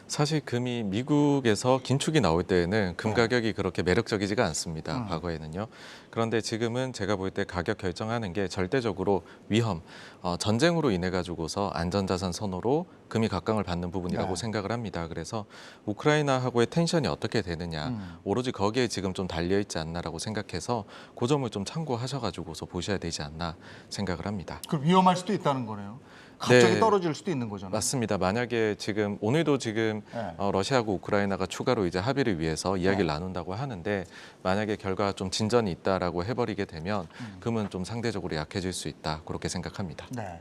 사실 금이 미국에서 긴축이 나올 때에는 금 가격이 그렇게 매력적이지가 않습니다. 과거에는요. 그런데 지금은 제가 볼 때 가격 결정하는 게 절대적으로 위험, 전쟁으로 인해 가지고서 안전자산 선호로 금이 각광을 받는 부분이라고 네. 생각을 합니다. 그래서 우크라이나하고의 텐션이 어떻게 되느냐, 오로지 거기에 지금 좀 달려 있지 않나라고 생각해서 그 점을 좀 참고하셔가지고서 보셔야 되지 않나 생각을 합니다. 그럼 위험할 수도 있다는 거네요. 갑자기 네. 떨어질 수도 있는 거잖아요. 맞습니다. 만약에 지금 오늘도 지금 네. 러시아하고 우크라이나가 추가로 이제 합의를 위해서 이야기를 나눈다고 하는데 만약에 결과가 좀 진전이 있다라고 해버리게 되면 금은 좀 상대적으로 약해질 수 있다 그렇게 생각합니다. 네.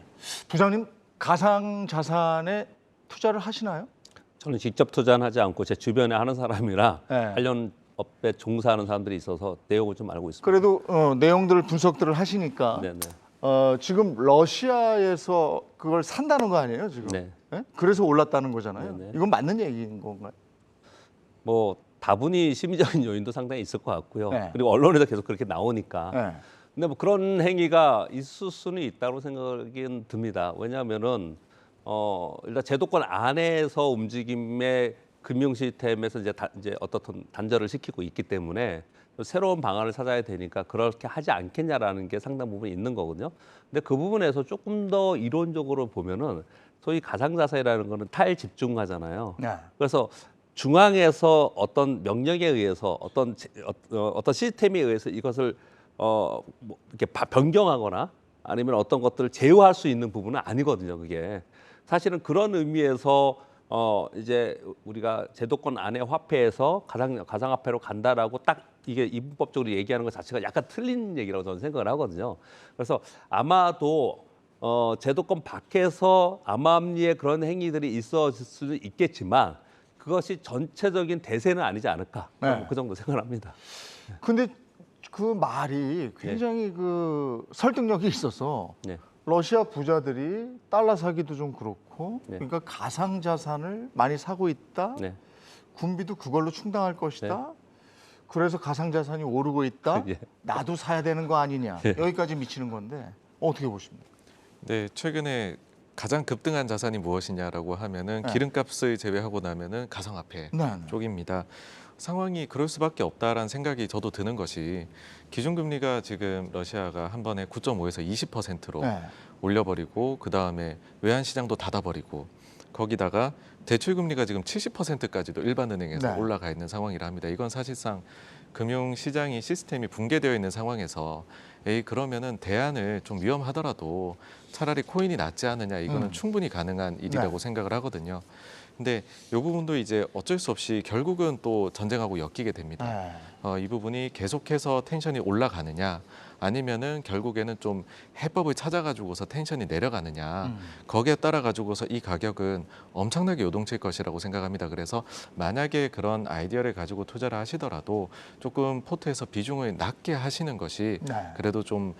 부장님 가상 자산에 투자를 하시나요? 저는 직접 투자는 하지 않고 제 주변에 하는 사람이라 네. 관련 업에 종사하는 사람들이 있어서 내용을 좀 알고 있습니다. 그래도 내용들 분석들을 하시니까 네네. 지금 러시아에서 그걸 산다는 거 아니에요 지금? 네. 예? 그래서 올랐다는 거잖아요. 네네. 이건 맞는 얘기인 건가요? 뭐 다분히 심리적인 요인도 상당히 있을 것 같고요. 네. 그리고 언론에서 계속 그렇게 나오니까. 네. 근데 뭐 그런 행위가 있을 수는 있다고 생각이 듭니다. 왜냐하면은 일단 제도권 안에서 움직임의 금융 시스템에서 이제 어떻든 단절을 시키고 있기 때문에 새로운 방안을 찾아야 되니까 그렇게 하지 않겠냐라는 게 상당 부분 있는 거거든요. 근데 그 부분에서 조금 더 이론적으로 보면은 소위 가상자산이라는 거는 탈집중하잖아요. 네. 그래서 중앙에서 어떤 명령에 의해서 어떤 시스템에 의해서 이것을 뭐 이렇게 변경하거나 아니면 어떤 것들을 제어할 수 있는 부분은 아니거든요. 그게 사실은 그런 의미에서 이제 우리가 제도권 안에 화폐에서 가상화폐로 간다라고 딱 이게 이분법적으로 얘기하는 것 자체가 약간 틀린 얘기라고 저는 생각을 하거든요. 그래서 아마도 제도권 밖에서 암암리에 그런 행위들이 있어질 수도 있겠지만 그것이 전체적인 대세는 아니지 않을까. 네. 그 정도 생각합니다. 근데 그 말이 굉장히 그 설득력이 있어서 네. 러시아 부자들이 달러 사기도 좀 그렇고 네. 그러니까 가상 자산을 많이 사고 있다. 네. 군비도 그걸로 충당할 것이다. 네. 그래서 가상 자산이 오르고 있다. 예. 나도 사야 되는 거 아니냐. 예. 여기까지 미치는 건데 어떻게 보십니까? 네, 최근에 가장 급등한 자산이 무엇이냐라고 하면은 네. 기름값을 제외하고 나면은 가상화폐 네. 쪽입니다. 상황이 그럴 수밖에 없다라는 생각이 저도 드는 것이 기준금리가 지금 러시아가 한 번에 9.5에서 20%로 네. 올려버리고 그 다음에 외환시장도 닫아버리고 거기다가 대출금리가 지금 70%까지도 일반은행에서 네. 올라가 있는 상황이라 합니다. 이건 사실상 금융시장이 시스템이 붕괴되어 있는 상황에서 그러면은 대안을 좀 위험하더라도 차라리 코인이 낫지 않느냐 이거는 충분히 가능한 일이라고 네. 생각을 하거든요. 근데 이 부분도 이제 어쩔 수 없이 결국은 또 전쟁하고 엮이게 됩니다. 네. 이 부분이 계속해서 텐션이 올라가느냐 아니면은 결국에는 좀 해법을 찾아가지고서 텐션이 내려가느냐 거기에 따라 가지고서 이 가격은 엄청나게 요동칠 것이라고 생각합니다. 그래서 만약에 그런 아이디어를 가지고 투자를 하시더라도 조금 포트에서 비중을 낮게 하시는 것이 네. 그래도 좀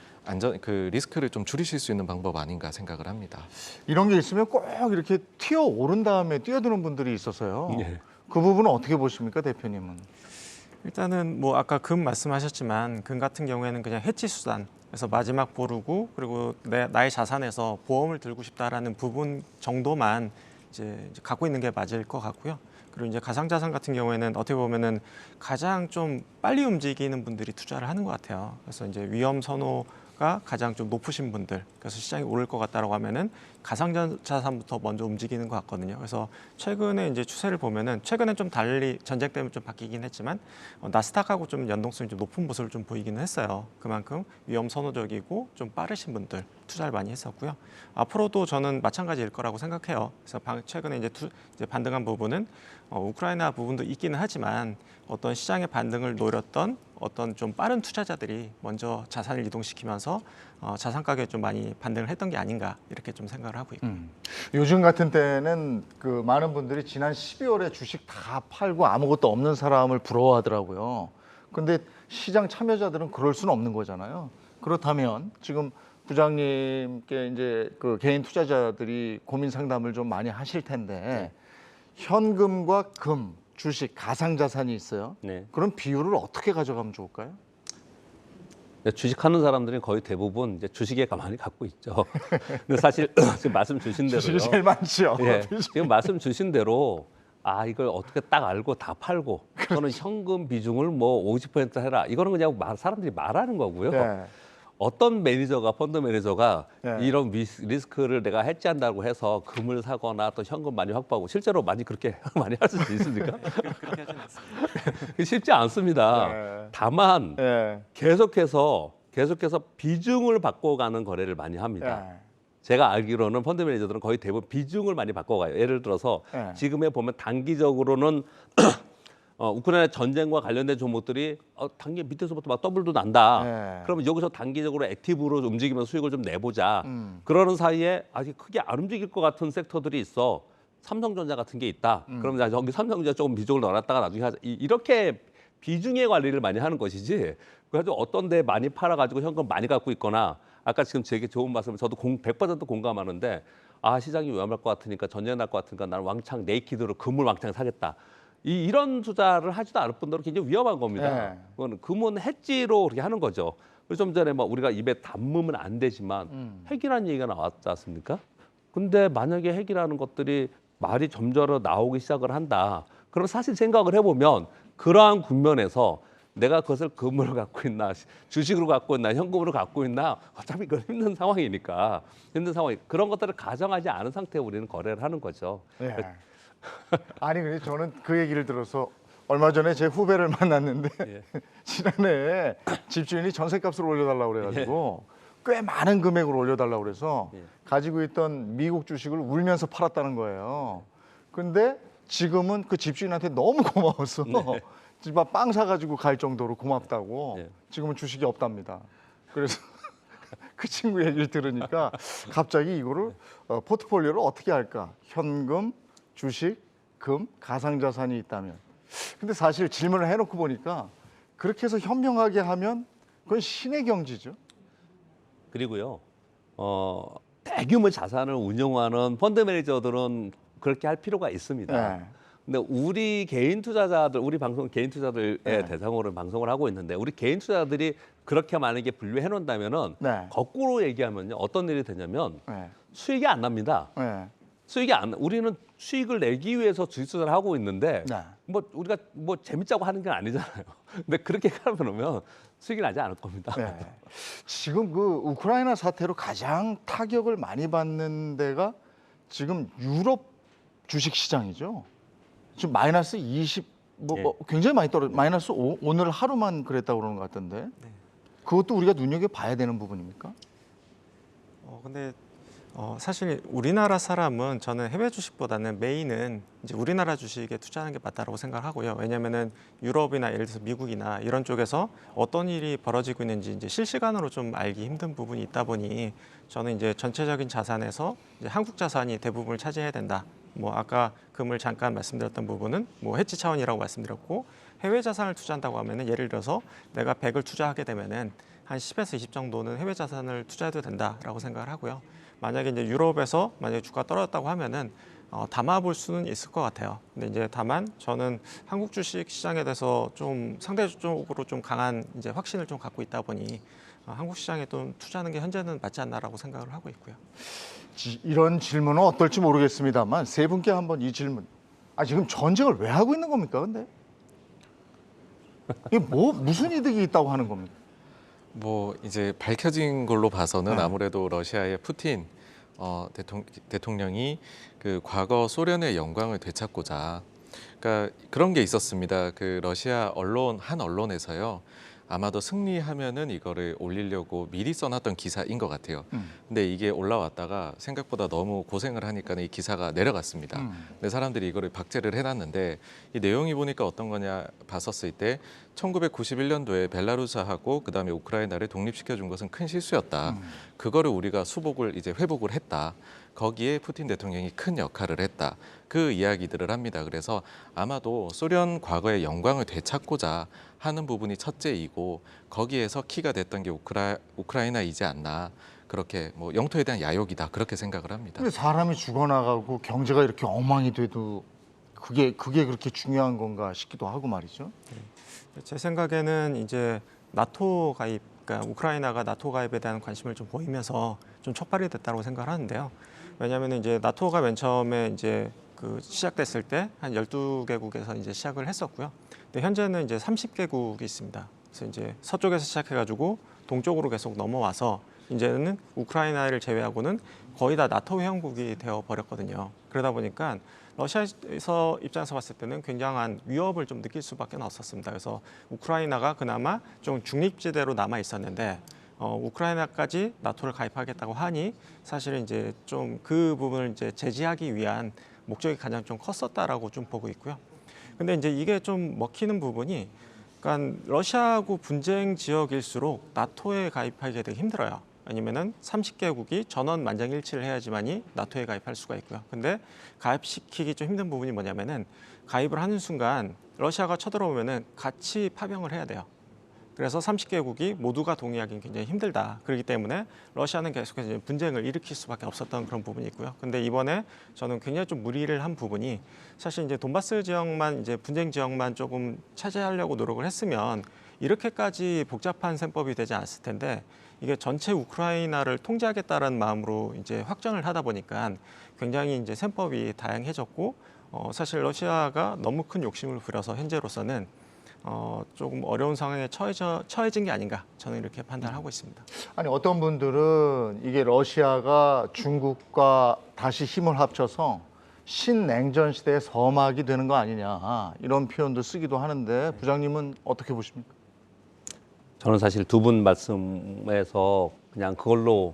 그 리스크를 좀 줄이실 수 있는 방법 아닌가 생각을 합니다. 이런 게 있으면 꼭 이렇게 튀어 오른 다음에 뛰어드는 분들이 있어서요. 예. 그 부분은 어떻게 보십니까, 대표님은? 일단은 뭐 아까 금 말씀하셨지만 금 같은 경우에는 그냥 해치 수단. 그래서 마지막 보루고 그리고 나의 자산에서 보험을 들고 싶다라는 부분 정도만 이제 갖고 있는 게 맞을 것 같고요. 그리고 이제 가상자산 같은 경우에는 어떻게 보면은 가장 좀 빨리 움직이는 분들이 투자를 하는 것 같아요. 그래서 이제 위험 선호가 가장 좀 높으신 분들, 그래서 시장이 오를 것 같다라고 하면은 가상자산부터 먼저 움직이는 것 같거든요. 그래서 최근에 이제 추세를 보면은 최근에 좀 달리 전쟁 때문에 좀 바뀌긴 했지만 나스닥하고 좀 연동성이 좀 높은 모습을 좀 보이기는 했어요. 그만큼 위험 선호적이고 좀 빠르신 분들 투자를 많이 했었고요. 앞으로도 저는 마찬가지일 거라고 생각해요. 그래서 최근에 이제 반등한 부분은 우크라이나 부분도 있기는 하지만 어떤 시장의 반등을 노렸던 어떤 좀 빠른 투자자들이 먼저 자산을 이동시키면서 자산 가격에 좀 많이 반등을 했던 게 아닌가 이렇게 좀 생각을 하고 있고. 요즘 같은 때는 그 많은 분들이 지난 12월에 주식 다 팔고 아무것도 없는 사람을 부러워하더라고요. 근데 시장 참여자들은 그럴 수는 없는 거잖아요. 그렇다면 지금 부장님께 이제 그 개인 투자자들이 고민 상담을 좀 많이 하실 텐데 현금과 금, 주식, 가상자산이 있어요. 네. 그럼 비율을 어떻게 가져가면 좋을까요? 주식하는 사람들은 거의 대부분 이제 주식에 가만히 갖고 있죠. 근데 사실 지금 말씀 주신 대로요. 주식이 제일 많죠. 예, 지금 말씀 주신 대로 아 이걸 어떻게 딱 알고 다 팔고 또는 현금 비중을 뭐 50% 해라. 이거는 그냥 사람들이 말하는 거고요. 네. 어떤 매니저가 펀드 매니저가 네. 이런 리스크를 내가 해지한다고 해서 금을 사거나 또 현금 많이 확보하고 실제로 많이 그렇게 많이 할 수 있습니까? 그렇게 하진 않습니다. 쉽지 않습니다. 네. 다만 네. 계속해서 비중을 바꿔가는 거래를 많이 합니다. 네. 제가 알기로는 펀드 매니저들은 거의 대부분 비중을 많이 바꿔가요. 예를 들어서 네. 지금에 보면 단기적으로는 우크라이나 전쟁과 관련된 종목들이 단기 밑에서부터 막 더블도 난다. 네. 그러면 여기서 단기적으로 액티브로 움직이면서 수익을 좀 내보자. 음. 그러는 사이에 아직 크게 안 움직일 것 같은 섹터들이 있어. 삼성전자 같은 게 있다. 그러면 나 저기 삼성전자 조금 비중을 넣어놨다가 나중에 하자. 이렇게 비중의 관리를 많이 하는 것이지. 그래서 어떤 데 많이 팔아가지고 현금 많이 갖고 있거나 아까 지금 되게 좋은 말씀을 저도 100% 공감하는데 아 시장이 위험할 것 같으니까 전쟁 날 것 같으니까 나는 왕창 네이키드로 금을 왕창 사겠다. 이런 투자를 하지도 않을 뿐더러 굉장히 위험한 겁니다. 네. 그거는 금은 해지로 그렇게 하는 거죠. 그래서 좀 전에 뭐 우리가 입에 담으면 안 되지만 핵이라는 얘기가 나왔지 않습니까? 근데 만약에 핵이라는 것들이 말이 점점 나오기 시작을 한다. 그럼 사실 생각을 해보면 그러한 국면에서 내가 그것을 금으로 갖고 있나 주식으로 갖고 있나 현금으로 갖고 있나 어차피 그건 힘든 상황이니까 힘든 상황이 그런 것들을 가정하지 않은 상태에 우리는 거래를 하는 거죠. 네. 아니 근데 저는 그 얘기를 들어서 얼마 전에 제 후배를 만났는데 예. 지난해 집주인이 전셋값을 올려달라고 그래가지고 꽤 많은 금액을 올려달라고 그래서 예. 가지고 있던 미국 주식을 울면서 팔았다는 거예요. 근데 지금은 그 집주인한테 너무 고마워서 집 앞 빵 사가지고 갈 정도로 고맙다고 예. 지금은 주식이 없답니다. 그래서 그 친구 얘기를 들으니까 갑자기 이거를 포트폴리오를 어떻게 할까? 현금, 주식, 금, 가상자산이 있다면. 근데 사실 질문을 해놓고 보니까 그렇게 해서 현명하게 하면 그건 신의 경지죠. 그리고요, 대규모 자산을 운용하는 펀드 매니저들은 그렇게 할 필요가 있습니다. 네. 근데 우리 개인 투자자들, 우리 방송 개인 투자들의 네. 대상으로 방송을 하고 있는데 우리 개인 투자자들이 그렇게 만약에 분류해 놓는다면은 네. 거꾸로 얘기하면요, 어떤 일이 되냐면 네. 수익이 안 납니다. 네. 우리는 수익을 내기 위해서 주식 투자를 하고 있는데 네. 뭐 우리가 뭐 재밌자고 하는 게 아니잖아요. 근데 그렇게 하면 수익이 나지 않을 겁니다. 네. 지금 그 우크라이나 사태로 가장 타격을 많이 받는 데가 지금 유럽 주식 시장이죠. 지금 마이너스 20, 예. 굉장히 많이 떨어져. 마이너스 5, 오늘 하루만 그랬다고 그러는 것 같던데. 그것도 우리가 눈여겨 봐야 되는 부분입니까? 근데 사실 우리나라 사람은 저는 해외 주식보다는 메인은 이제 우리나라 주식에 투자하는 게 맞다라고 생각하고요. 왜냐하면은 유럽이나 예를 들어서 미국이나 이런 쪽에서 어떤 일이 벌어지고 있는지 이제 실시간으로 좀 알기 힘든 부분이 있다 보니 저는 이제 전체적인 자산에서 이제 한국 자산이 대부분을 차지해야 된다. 뭐 아까 금을 잠깐 말씀드렸던 부분은 뭐 해지 차원이라고 말씀드렸고 해외 자산을 투자한다고 하면은 예를 들어서 내가 100을 투자하게 되면은 한 10에서 20 정도는 해외 자산을 투자해도 된다라고 생각을 하고요. 만약에 이제 유럽에서 만약에 주가 떨어졌다고 하면은 담아볼 수는 있을 것 같아요. 근데 이제 다만 저는 한국 주식 시장에 대해서 좀 상대적으로 좀 강한 이제 확신을 좀 갖고 있다 보니 한국 시장에 좀 투자하는 게 현재는 맞지 않나라고 생각을 하고 있고요. 이런 질문은 어떨지 모르겠습니다만 세 분께 한번 이 질문. 지금 전쟁을 왜 하고 있는 겁니까? 근데 이게 무슨 이득이 있다고 하는 겁니까? 뭐 이제 밝혀진 걸로 봐서는 네. 아무래도 러시아의 푸틴 대통령이 그 과거 소련의 영광을 되찾고자 그러니까 그런 게 있었습니다. 그 러시아 한 언론에서요. 아마도 승리하면은 이거를 올리려고 미리 써놨던 기사인 것 같아요. 근데 이게 올라왔다가 생각보다 너무 고생을 하니까 이 기사가 내려갔습니다. 근데 사람들이 이거를 박제를 해놨는데 이 내용이 보니까 어떤 거냐 봤었을 때 1991년도에 벨라루스하고 그다음에 우크라이나를 독립시켜준 것은 큰 실수였다. 그거를 우리가 수복을 이제 회복을 했다. 거기에 푸틴 대통령이 큰 역할을 했다. 그 이야기들을 합니다. 그래서 아마도 소련 과거의 영광을 되찾고자 하는 부분이 첫째이고 거기에서 키가 됐던 게 우크라이나이지 않나. 그렇게 뭐 영토에 대한 야욕이다. 그렇게 생각을 합니다. 근데 사람이 죽어나가고 경제가 이렇게 엉망이 돼도 그게 그렇게 중요한 건가 싶기도 하고 말이죠. 제 생각에는 이제 나토 가입, 그러니까 우크라이나가 나토 가입에 대한 관심을 좀 보이면서 좀 촉발이 됐다고 생각을 하는데요. 왜냐하면 이제 나토가 맨 처음에 이제 그 시작됐을 때 한 12개국에서 이제 시작을 했었고요. 근데 현재는 이제 30개국이 있습니다. 그래서 이제 서쪽에서 시작해가지고 동쪽으로 계속 넘어와서 이제는 우크라이나를 제외하고는 거의 다 나토 회원국이 되어 버렸거든요. 그러다 보니까 러시아에서 입장에서 봤을 때는 굉장한 위협을 좀 느낄 수밖에 없었습니다. 그래서 우크라이나가 그나마 좀 중립지대로 남아 있었는데 우크라이나까지 나토를 가입하겠다고 하니 사실은 이제 좀 그 부분을 이제 제지하기 위한 목적이 가장 좀 컸었다라고 좀 보고 있고요. 근데 이제 이게 좀 먹히는 부분이, 그러니까 러시아하고 분쟁 지역일수록 나토에 가입하기가 되게 힘들어요. 아니면은 30개국이 전원 만장일치를 해야지만이 나토에 가입할 수가 있고요. 근데 가입시키기 좀 힘든 부분이 뭐냐면은 가입을 하는 순간 러시아가 쳐들어오면은 같이 파병을 해야 돼요. 그래서 30개국이 모두가 동의하기는 굉장히 힘들다. 그렇기 때문에 러시아는 계속해서 이제 분쟁을 일으킬 수밖에 없었던 그런 부분이 있고요. 근데 이번에 저는 굉장히 좀 무리를 한 부분이, 사실 이제 돈바스 지역만 이제 분쟁 지역만 조금 차지하려고 노력을 했으면 이렇게까지 복잡한 셈법이 되지 않았을 텐데, 이게 전체 우크라이나를 통제하겠다는 마음으로 이제 확정을 하다 보니까 굉장히 이제 셈법이 다양해졌고, 사실 러시아가 너무 큰 욕심을 부려서 현재로서는 조금 어려운 상황에 처해진 게 아닌가, 저는 이렇게 판단하고 있습니다. 아니, 어떤 분들은 이게 러시아가 중국과 다시 힘을 합쳐서 신냉전 시대의 서막이 되는 거 아니냐, 이런 표현도 쓰기도 하는데 부장님은 어떻게 보십니까? 저는 사실 두 분 말씀에서 그냥 그걸로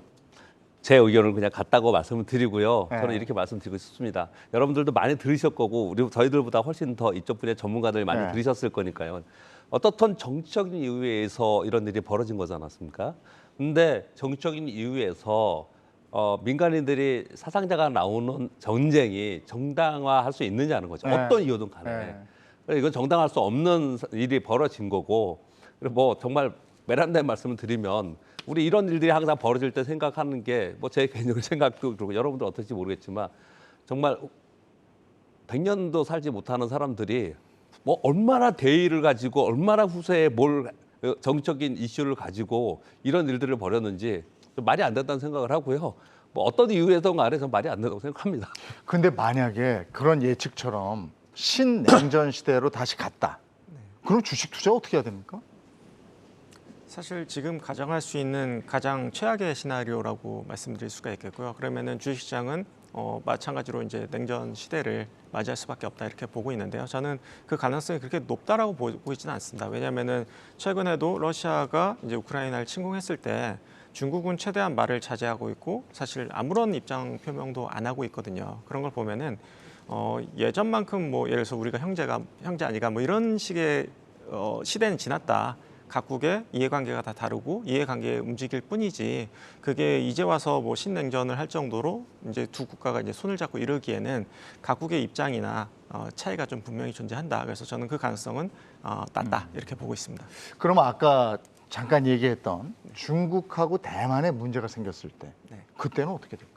제 의견을 그냥 같다고 말씀을 드리고요. 네. 저는 이렇게 말씀드리고 싶습니다. 여러분들도 많이 들으실 거고 우리 저희들보다 훨씬 더 이쪽 분야의 전문가들 많이 네. 들으셨을 거니까요. 어떻든 정치적인 이유에서 이런 일이 벌어진 거지 않았습니까? 근데 정치적인 이유에서 민간인들이 사상자가 나오는 전쟁이 정당화할 수 있느냐는 거죠. 네. 어떤 이유든 간에. 이건 정당화할 수 없는 일이 벌어진 거고, 그리고 뭐 정말 매란된 말씀을 드리면, 우리 이런 일들이 항상 벌어질 때 생각하는 게, 뭐 제 개인적인 생각도 그렇고 여러분들 어떨지 모르겠지만, 정말 100년도 살지 못하는 사람들이 뭐 얼마나 대의를 가지고 얼마나 후세에 뭘 정치적인 이슈를 가지고 이런 일들을 벌였는지 좀 말이 안 된다는 생각을 하고요. 뭐 어떤 이유에든 간에 전 말이 안 된다고 생각합니다. 근데 만약에 그런 예측처럼 신냉전 시대로 다시 갔다. 그럼 주식 투자 어떻게 해야 됩니까? 사실 지금 가정할 수 있는 가장 최악의 시나리오라고 말씀드릴 수가 있겠고요. 그러면은 주식시장은 마찬가지로 이제 냉전 시대를 맞이할 수밖에 없다, 이렇게 보고 있는데요. 저는 그 가능성이 그렇게 높다라고 보고 있지는 않습니다. 왜냐하면은 최근에도 러시아가 이제 우크라이나를 침공했을 때 중국은 최대한 말을 자제하고 있고 사실 아무런 입장 표명도 안 하고 있거든요. 그런 걸 보면은 예전만큼 뭐 예를 들어서 우리가 형제 아니가 뭐 이런 식의 시대는 지났다. 각국의 이해관계가 다 다르고 이해관계에 움직일 뿐이지, 그게 이제 와서 뭐 신냉전을 할 정도로 이제 두 국가가 이제 손을 잡고 이러기에는 각국의 입장이나 차이가 좀 분명히 존재한다. 그래서 저는 그 가능성은 낮다, 이렇게 보고 있습니다. 그러면 아까 잠깐 얘기했던 중국하고 대만에 문제가 생겼을 때, 네. 그때는 어떻게 될까요?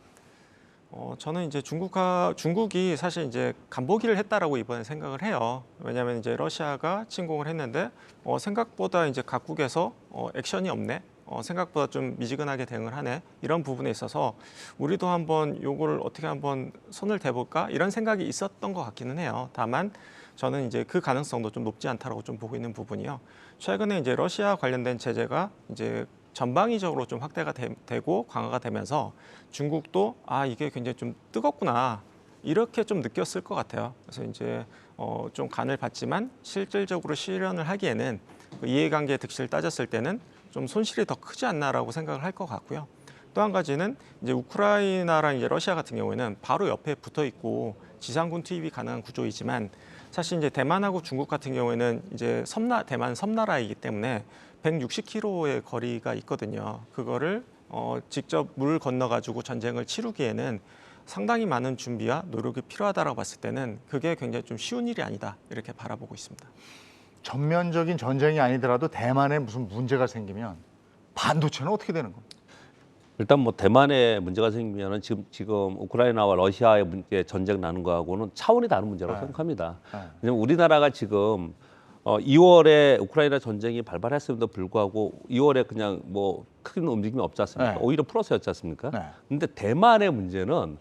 저는 이제 중국이 사실 이제 간보기를 했다라고 이번에 생각을 해요. 왜냐하면 이제 러시아가 침공을 했는데 생각보다 이제 각국에서 액션이 없네, 생각보다 좀 미지근하게 대응을 하네, 이런 부분에 있어서 우리도 한번 요거를 어떻게 한번 손을 대볼까, 이런 생각이 있었던 것 같기는 해요. 다만 저는 이제 그 가능성도 좀 높지 않다라고 좀 보고 있는 부분이요. 최근에 이제 러시아 관련된 제재가 이제 전방위적으로 좀 확대가 되고 강화가 되면서 중국도 이게 굉장히 좀 뜨겁구나, 이렇게 좀 느꼈을 것 같아요. 그래서 이제 좀 간을 봤지만 실질적으로 실현을 하기에는 그 이해관계 득실을 따졌을 때는 좀 손실이 더 크지 않나라고 생각을 할 것 같고요. 또 한 가지는 이제 우크라이나랑 이제 러시아 같은 경우에는 바로 옆에 붙어 있고 지상군 투입이 가능한 구조이지만, 사실 이제 대만하고 중국 같은 경우에는 이제 대만 섬나라이기 때문에 160km의 거리가 있거든요. 그거를 직접 물 건너가지고 전쟁을 치르기에는 상당히 많은 준비와 노력이 필요하다고 봤을 때는 그게 굉장히 좀 쉬운 일이 아니다, 이렇게 바라보고 있습니다. 전면적인 전쟁이 아니더라도 대만에 무슨 문제가 생기면 반도체는 어떻게 되는 겁니까? 일단 뭐 대만에 문제가 생기면은 지금 우크라이나와 러시아의 전쟁 나는 거하고는 차원이 다른 문제라고 생각합니다. 왜냐면 우리나라가 지금 2월에 우크라이나 전쟁이 발발했음에도 불구하고 2월에 그냥 뭐 큰 움직임이 없지 않습니까? 네. 오히려 플러스였지 않습니까? 네. 근데 대만의 문제는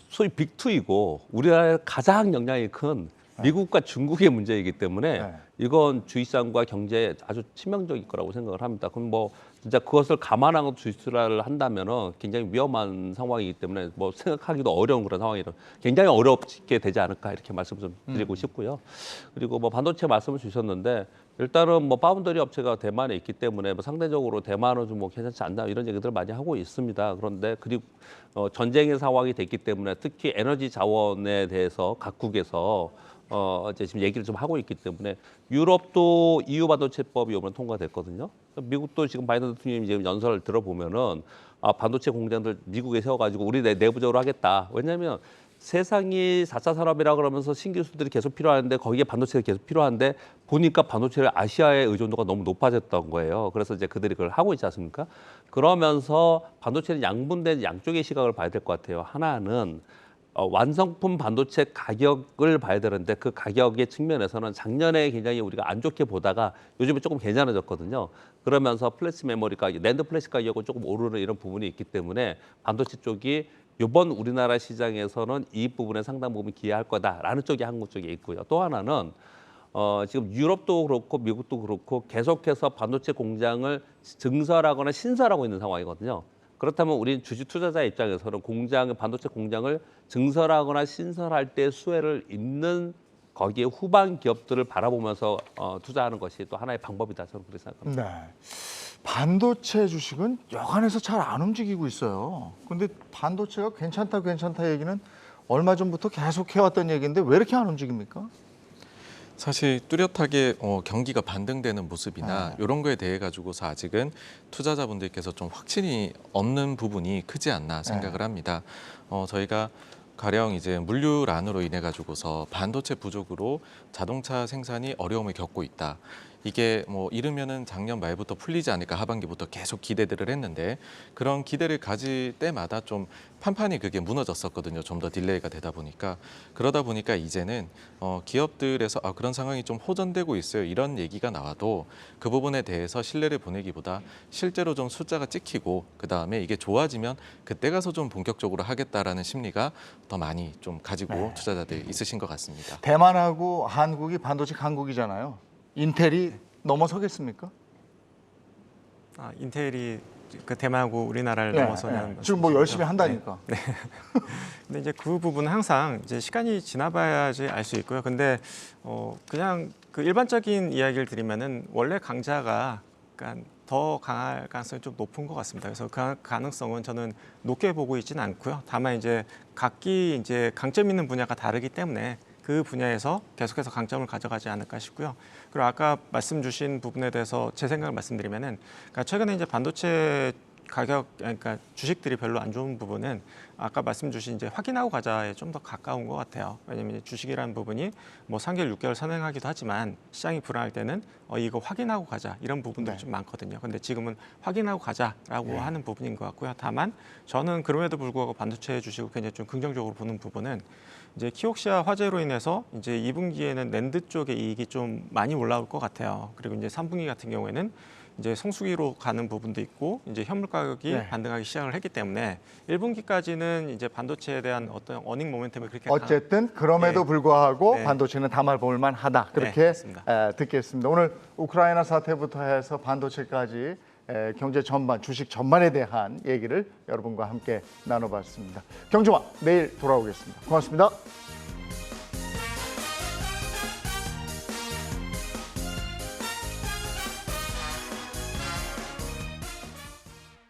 소위 빅2이고 우리나라에 가장 영향이 큰 미국과 중국의 문제이기 때문에 네. 이건 주식시장과 경제에 아주 치명적일 거라고 생각을 합니다. 그럼 뭐 진짜 그것을 감안하고 주식투자를 한다면은 굉장히 위험한 상황이기 때문에 뭐 생각하기도 어려운 그런 상황이라 굉장히 어렵게 되지 않을까 이렇게 말씀 좀 드리고 싶고요. 그리고 뭐 반도체 말씀을 주셨는데 일단은 뭐 파운드리 업체가 대만에 있기 때문에 뭐 상대적으로 대만은 좀 뭐 괜찮지 않나 이런 얘기들을 많이 하고 있습니다. 그런데 그리고 전쟁의 상황이 됐기 때문에 특히 에너지 자원에 대해서 각국에서 이제 지금 얘기를 좀 하고 있기 때문에 유럽도 EU 반도체법이 이번에 통과됐거든요. 미국도 지금 바이든 대통령이 지금 연설을 들어보면은 반도체 공장들 미국에 세워가지고 우리 내부적으로 하겠다. 왜냐하면 세상이 4차 산업이라 그러면서 신기술들이 계속 필요한데 거기에 반도체가 계속 필요한데 보니까 반도체를 아시아의 의존도가 너무 높아졌던 거예요. 그래서 이제 그들이 그걸 하고 있지 않습니까? 그러면서 반도체는 양분된 양쪽의 시각을 봐야 될 것 같아요. 하나는 완성품 반도체 가격을 봐야 되는데 그 가격의 측면에서는 작년에 굉장히 우리가 안 좋게 보다가 요즘에 조금 괜찮아졌거든요. 그러면서 플래시 메모리 가격, 낸드 플래시 가격은 조금 오르는 이런 부분이 있기 때문에 반도체 쪽이 이번 우리나라 시장에서는 이 부분에 상당 부분 기여할 거다라는 쪽이 한국 쪽에 있고요. 또 하나는 지금 유럽도 그렇고 미국도 그렇고 계속해서 반도체 공장을 증설하거나 신설하고 있는 상황이거든요. 그렇다면 우리 주식 투자자 입장에서는 반도체 공장을 증설하거나 신설할 때 수혜를 입는 거기에 후반 기업들을 바라보면서 투자하는 것이 또 하나의 방법이다 저는 그렇게 생각합니다. 네. 반도체 주식은 여간해서 잘 안 움직이고 있어요. 근데 반도체가 괜찮다 얘기는 얼마 전부터 계속 해왔던 얘기인데 왜 이렇게 안 움직입니까? 사실 뚜렷하게 경기가 반등되는 모습이나 이런 거에 대해 가지고서 아직은 투자자분들께서 좀 확신이 없는 부분이 크지 않나 생각을 합니다. 저희가 가령 이제 물류란으로 인해 가지고서 반도체 부족으로 자동차 생산이 어려움을 겪고 있다. 이게 뭐 이르면은 작년 말부터 풀리지 않을까 하반기부터 계속 기대들을 했는데 그런 기대를 가질 때마다 좀 판판이 그게 무너졌었거든요. 좀 더 딜레이가 되다 보니까 그러다 보니까 이제는 기업들에서 그런 상황이 좀 호전되고 있어요. 이런 얘기가 나와도 그 부분에 대해서 신뢰를 보내기보다 실제로 좀 숫자가 찍히고 그 다음에 이게 좋아지면 그때 가서 좀 본격적으로 하겠다라는 심리가 더 많이 좀 가지고 투자자들이 있으신 것 같습니다. 대만하고 한국이 반도체 강국이잖아요. 인텔이 넘어서겠습니까? 인텔이 그 대만하고 우리나라를 네, 넘어서는 네. 지금 뭐 열심히 한다니까. 네. 근데 이제 그 부분은 항상 이제 시간이 지나봐야지 알 수 있고요. 근데 그냥 그 일반적인 이야기를 드리면은 원래 강자가 그러니까 더 강할 가능성이 좀 높은 것 같습니다. 그래서 그 가능성은 저는 높게 보고 있지는 않고요. 다만 이제 각기 이제 강점 있는 분야가 다르기 때문에 그 분야에서 계속해서 강점을 가져가지 않을까 싶고요. 그리고 아까 말씀 주신 부분에 대해서 제 생각을 말씀드리면은 그러니까 최근에 이제 반도체 가격 그러니까 주식들이 별로 안 좋은 부분은 아까 말씀 주신 이제 확인하고 가자에 좀 더 가까운 것 같아요. 왜냐하면 주식이라는 부분이 뭐 3개월, 6개월 선행하기도 하지만 시장이 불안할 때는 이거 확인하고 가자 이런 부분들이 좀 많거든요. 근데 지금은 확인하고 가자라고 하는 부분인 것 같고요. 다만 저는 그럼에도 불구하고 반도체 주식을 굉장히 좀 긍정적으로 보는 부분은 이제 키옥시아 화재로 인해서 이제 2분기에는 낸드 쪽의 이익이 좀 많이 올라올 것 같아요. 그리고 이제 3분기 같은 경우에는 이제 성수기로 가는 부분도 있고 이제 현물 가격이 반등하기 시작을 했기 때문에 1분기까지는 이제 반도체에 대한 어떤 어닝 모멘텀이 그렇게 어쨌든 그럼에도 불구하고 네. 반도체는 담아볼 만하다. 그렇게 맞습니다. 듣겠습니다. 오늘 우크라이나 사태부터 해서 반도체까지 경제 전반, 주식 전반에 대한 얘기를 여러분과 함께 나눠봤습니다. 경주마 내일 돌아오겠습니다. 고맙습니다.